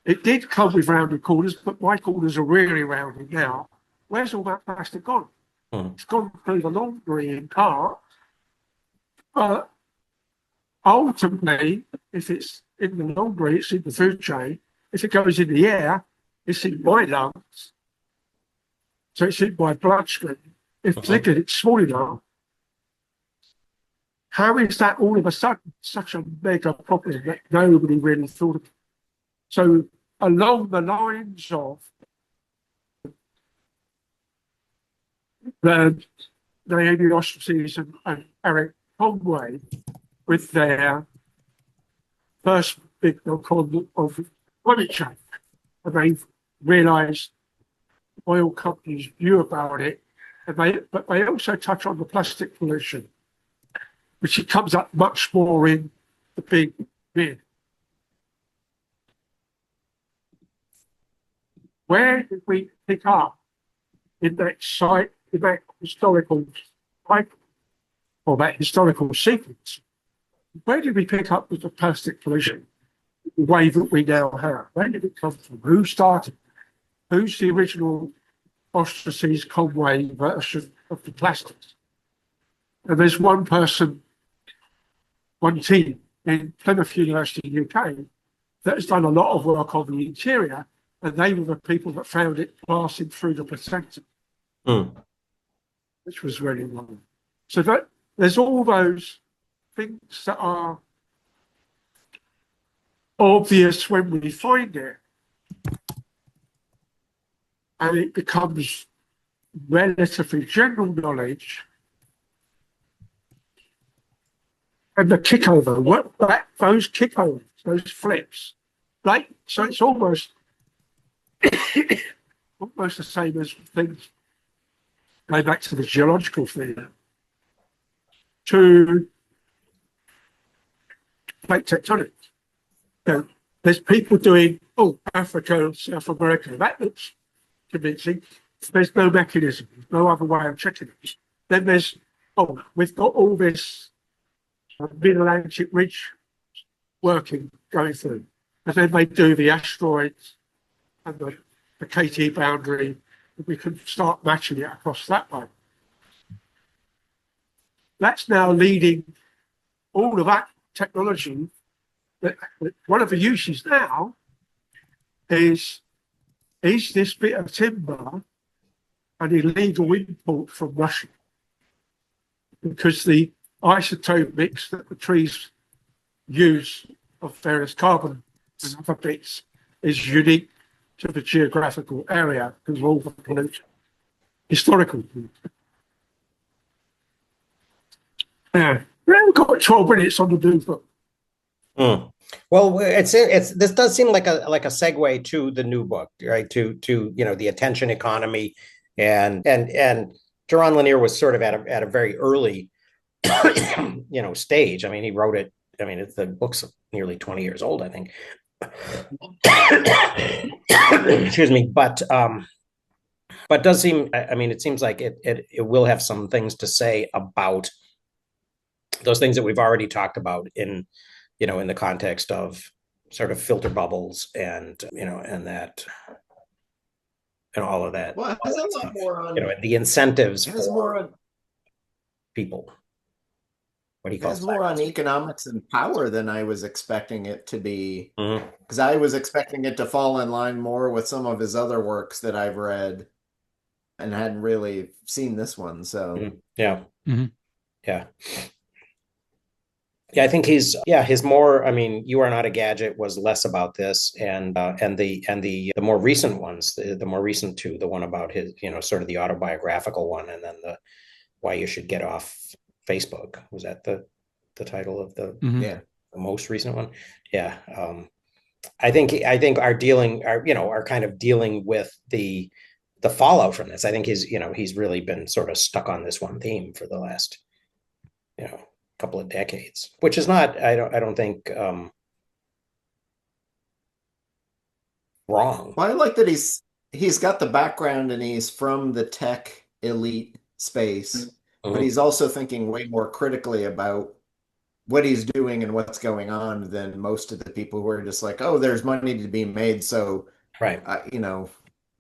It did come with rounded corners, but my corners are really rounded now. Where's all that plastic gone? It's gone through the laundry in cart, but ultimately, if it's in the laundry, it's in the food chain. If it goes in the air, it's in my lungs. So it's in my bloodstream. If it's small enough, how is that all of a sudden such a mega problem that nobody really thought of? So along the lines of the Naomi Ostraces and Eric Conway with their first big book of climate change, and they've realised oil companies' view about it, but they also touch on the plastic pollution, which it comes up much more in the big bin. Where did we pick up in that site, in that historical cycle, or that historical sequence? Where did we pick up with the plastic pollution, the way that we now have? Where did it come from? Who started? Who's the original Ostraces Conway version of the plastics? And there's one person, one team in Plymouth University, UK, that has done a lot of work on the interior, and they were the people that found it passing through the placenta, which was really wrong. So that there's all those things that are obvious when we find it, and it becomes relatively general knowledge. And the kickover, those kickovers, those flips, like, so it's almost almost the same as things going back to the geological thing, to plate tectonics. There's people doing, oh, Africa, South America. That looks convincing. There's no mechanism, there's no other way of checking it. Then there's, oh, we've got all this mid-Atlantic ridge working going through. And then they do the asteroids and the KT boundary, and we can start matching it across that way. That's now leading all of that technology. One of the uses now is this bit of timber an illegal import from Russia? Because the isotope mix that the trees use of various carbon and other bits is unique to the geographical area because of all the pollution, historical pollution. Yeah, we've got 12 minutes on the new book. Well, this does seem like a segue to the new book, right? To the attention economy, and Jaron Lanier was sort of at a very early stage. I mean, he wrote it. I mean, the book's nearly 20 years old, I think. Excuse me, but does seem. I mean, it seems like it will have some things to say about those things that we've already talked about in the context of sort of filter bubbles and that and all of that. Well, it has a lot more on the incentives for more on people. What do you call it? Has more on economics and power than I was expecting it to be. Mm-hmm. Because I was expecting it to fall in line more with some of his other works that I've read and hadn't really seen this one. So yeah. Yeah, I think his more. I mean, You Are Not a Gadget was less about this, and the more recent ones, the more recent two, the one about his, sort of the autobiographical one, and then the Why You Should Get Off Facebook. Was that the title of the the most recent one? Yeah, I think are kind of dealing with the fallout from this. I think he's really been sort of stuck on this one theme for the last couple of decades, which is not, I don't think wrong. Well, I like that he's got the background and he's from the tech elite space, but he's also thinking way more critically about what he's doing and what's going on than most of the people who are just like, oh, there's money to be made, so right,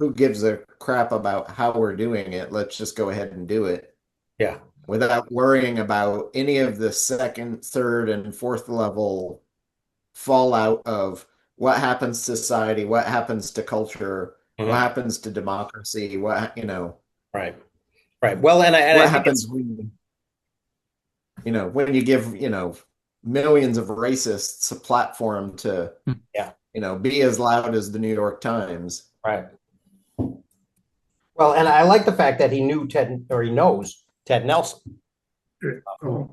who gives a crap about how we're doing it? Let's just go ahead and do it. Yeah. Without worrying about any of the second, third, and fourth level fallout of what happens to society, what happens to culture, what happens to democracy, Right. Well, and what happens when you give millions of racists a platform to be as loud as the New York Times. Right. Well, and I like the fact that he knew he knows Ted Nelson.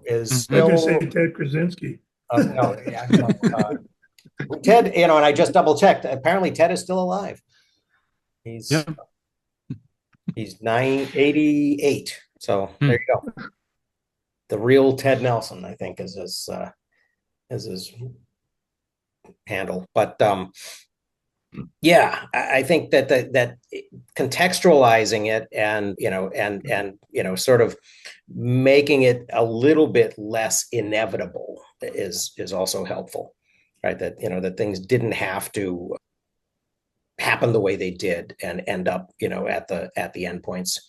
Is still, I just say Ted Krasinski. Ted, and I just double checked. Apparently, Ted is still alive. He's 988. So there you go. The real Ted Nelson, I think, is his handle. But I think that contextualizing it and sort of making it a little bit less inevitable is also helpful, right? That that things didn't have to happen the way they did and end up at the endpoints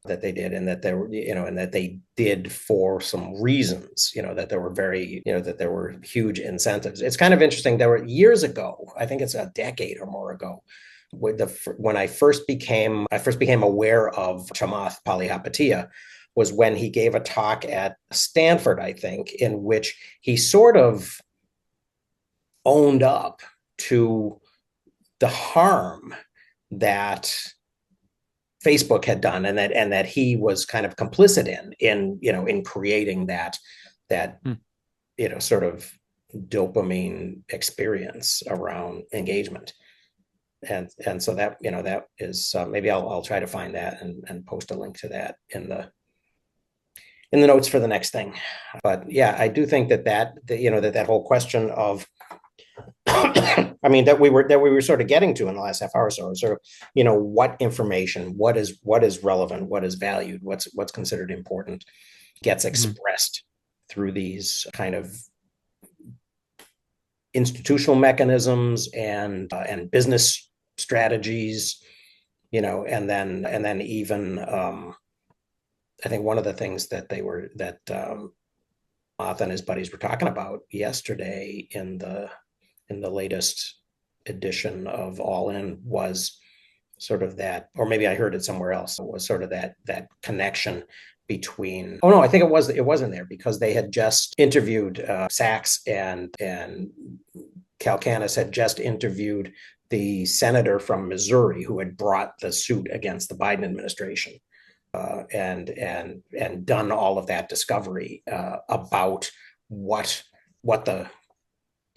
that they did, and that they were and that they did for some reasons, that there were that there were huge incentives. It's kind of interesting. There were years ago, I think it's a decade or more ago, when I first became aware of Chamath Palihapitiya was when he gave a talk at Stanford, I think, in which he sort of owned up to the harm that Facebook had done, and that he was kind of complicit in creating that sort of dopamine experience around engagement, and so that that is maybe I'll try to find that and post a link to that in the notes for the next thing. But yeah, I do think that whole question of I mean, that we were sort of getting to in the last half hour or so, sort of, what information, what is relevant, what is valued, what's considered important, gets expressed through these kind of institutional mechanisms and business strategies, and then even I think one of the things that Moth and his buddies were talking about yesterday in the latest edition of All In was sort of that, or maybe I heard it somewhere else. It was sort of that connection between. Oh no, I think it wasn't there, because they had just interviewed Sachs and Kalkanis had just interviewed the senator from Missouri who had brought the suit against the Biden administration. And done all of that discovery about what the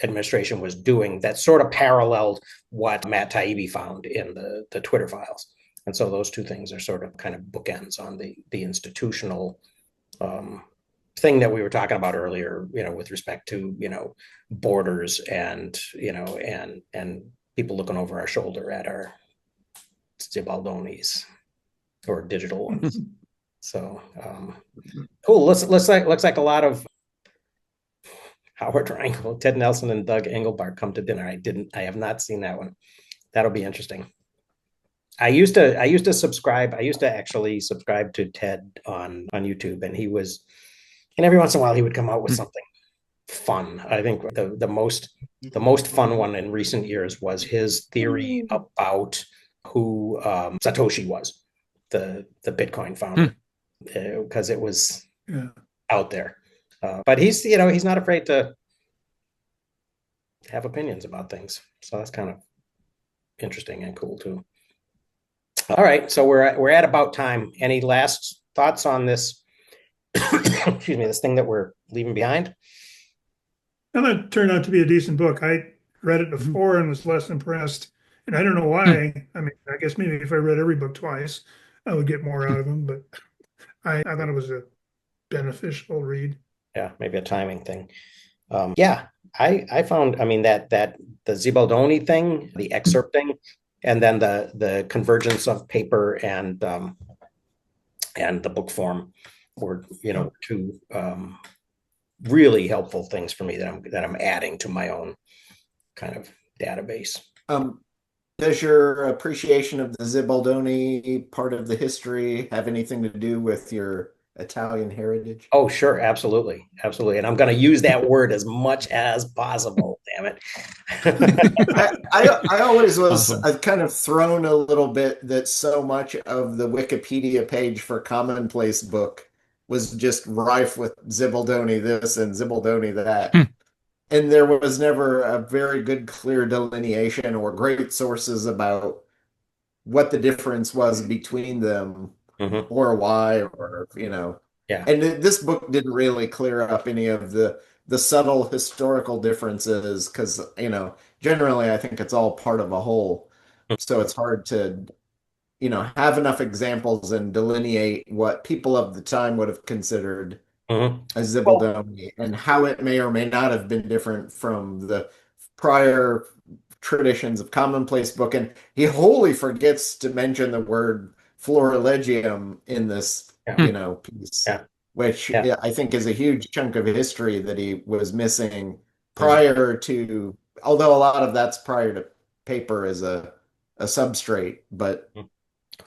administration was doing that sort of paralleled what Matt Taibbi found in the Twitter files. And so those two things are sort of kind of bookends on the institutional thing that we were talking about earlier, with respect to, borders and, and people looking over our shoulder at our Zibaldonis or digital ones. So cool. Looks like a lot of Howard Rangel, Ted Nelson, and Doug Engelbart come to dinner. I have not seen that one. That'll be interesting. I used to actually subscribe to Ted on YouTube, and every once in a while he would come out with something fun. I think the most fun one in recent years was his theory about who Satoshi was, the Bitcoin founder, because it was out there. But he's not afraid to have opinions about things. So that's kind of interesting and cool too. All right, so we're at about time. Any last thoughts on this? Excuse me, this thing that we're leaving behind? And that turned out to be a decent book. I read it before and was less impressed, and I don't know why. I mean, I guess maybe if I read every book twice, I would get more out of them. But I thought it was a beneficial read. Yeah, maybe a timing thing. I found, I mean, that the Zibaldoni thing, the excerpting, and then the convergence of paper and the book form were, two really helpful things for me that I'm adding to my own kind of database. Does your appreciation of the Zibaldoni part of the history have anything to do with your Italian heritage? Oh, sure. Absolutely. Absolutely. And I'm going to use that word as much as possible. Damn it. I always was kind of thrown a little bit that so much of the Wikipedia page for Commonplace book was just rife with Zibaldoni this and Zibaldoni that. And there was never a very good, clear delineation or great sources about what the difference was between them. Or why, or Yeah. And this book didn't really clear up any of the subtle historical differences, because generally I think it's all part of a whole. So it's hard to have enough examples and delineate what people of the time would have considered a Zibaldoni and how it may or may not have been different from the prior traditions of Commonplace book. And he wholly forgets to mention the word Florilegium in this, piece, which I think is a huge chunk of history that he was missing prior to, although a lot of that's prior to paper as a substrate, but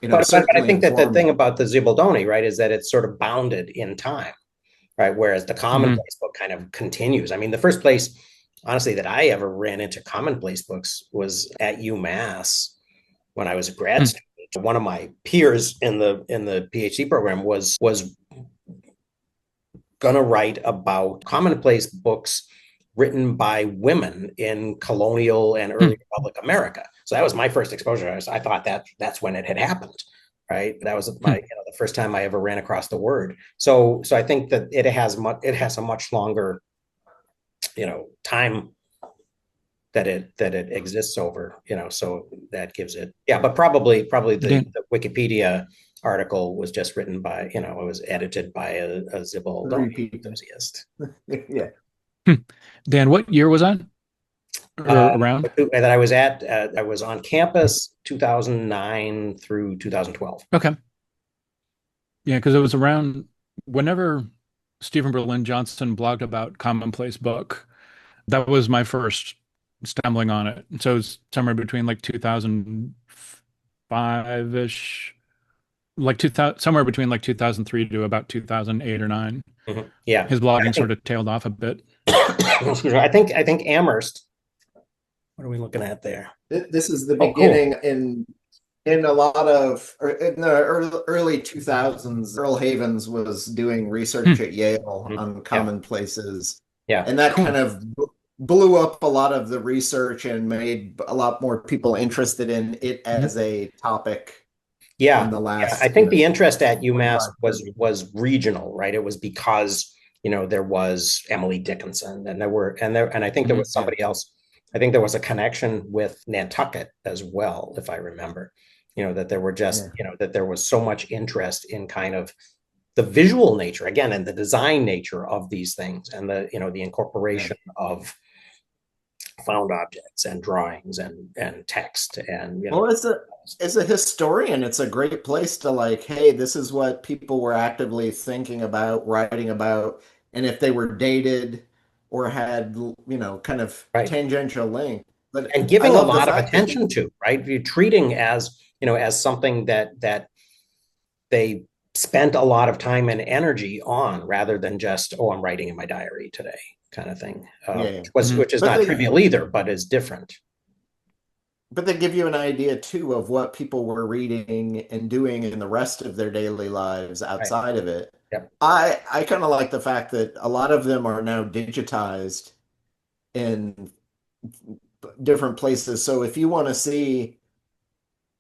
but I think that the thing about the Zibaldoni, right, is that it's sort of bounded in time, right? Whereas the Commonplace book kind of continues. I mean, the first place, honestly, that I ever ran into Commonplace books was at UMass when I was a grad student. One of my peers in the PhD program was gonna write about Commonplace books written by women in colonial and early Republic America. So that was my first exposure. I thought that's when it had happened, right? That was the first time I ever ran across the word. So I think that it has a much longer, time that it exists over, so that gives it, but probably the Wikipedia article was just written by, it was edited by a Zibaldoni enthusiast. Yeah. Dan, what year was that? around? That I was at. I was on campus 2009 through 2012. Okay. Yeah, because it was around whenever Stephen Berlin Johnson blogged about Commonplace Book. That was my first stumbling on it. So it's somewhere between like 2005-ish, like 2000, somewhere between like 2003 to about 2008 or 9. Mhm. Yeah. His blogging sort of tailed off a bit. Excuse me. I think Amherst. What are we looking at there? This is the Oh, cool. beginning in a lot of in the early 2000s. Earl Havens was doing research at Yale on commonplaces, Yeah. and that Cool. kind of blew up a lot of the research and made a lot more people interested in it as a topic. Yeah. In the last, I think the interest at 25, UMass was regional, right? It was because there was Emily Dickinson, and I think there was somebody else. I think there was a connection with Nantucket as well, if I remember. That there were just that there was so much interest in kind of the visual nature again and the design nature of these things, and the incorporation of found objects and drawings and text and Well, as a historian, it's a great place to like, hey, this is what people were actively thinking about, writing about, and if they were dated or had, kind of Right. tangential link. But and I giving a love the lot of fact that attention to, right? You're treating as something that they spent a lot of time and energy on, rather than just, oh, I'm writing in my diary today kind of thing. Yeah. Which is But not they- trivial either, but is different. But they give you an idea too of what people were reading and doing in the rest of their daily lives outside of it. Yep. I kind of like the fact that a lot of them are now digitized in different places. So if you want to see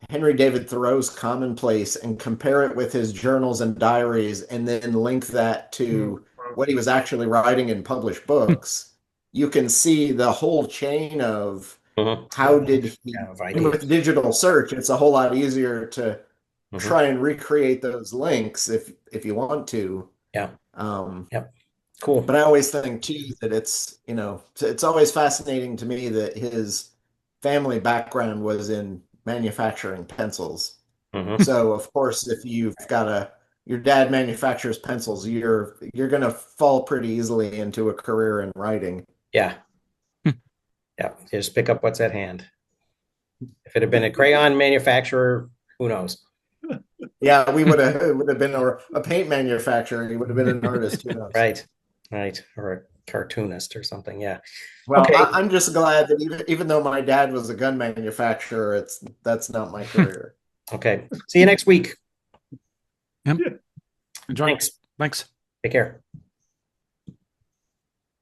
Henry David Thoreau's Commonplace and compare it with his journals and diaries, and then link that to what he was actually writing in published books, you can see the whole chain of how did he, and with digital search, it's a whole lot easier to try and recreate those links if you want to. Yeah. Cool. But I always think too that it's always fascinating to me that his family background was in manufacturing pencils. So of course, if you've got your dad manufactures pencils, you're gonna fall pretty easily into a career in writing. Yeah. Yeah. Just pick up what's at hand. If it had been a crayon manufacturer, who knows? Yeah, it would have been a paint manufacturer. He would have been an artist. Who knows? Right. Or a cartoonist or something. Yeah. Well, okay. I'm just glad that even though my dad was a gun manufacturer, that's not my career. Okay. See you next week. Yep. Thanks. Thanks. Take care.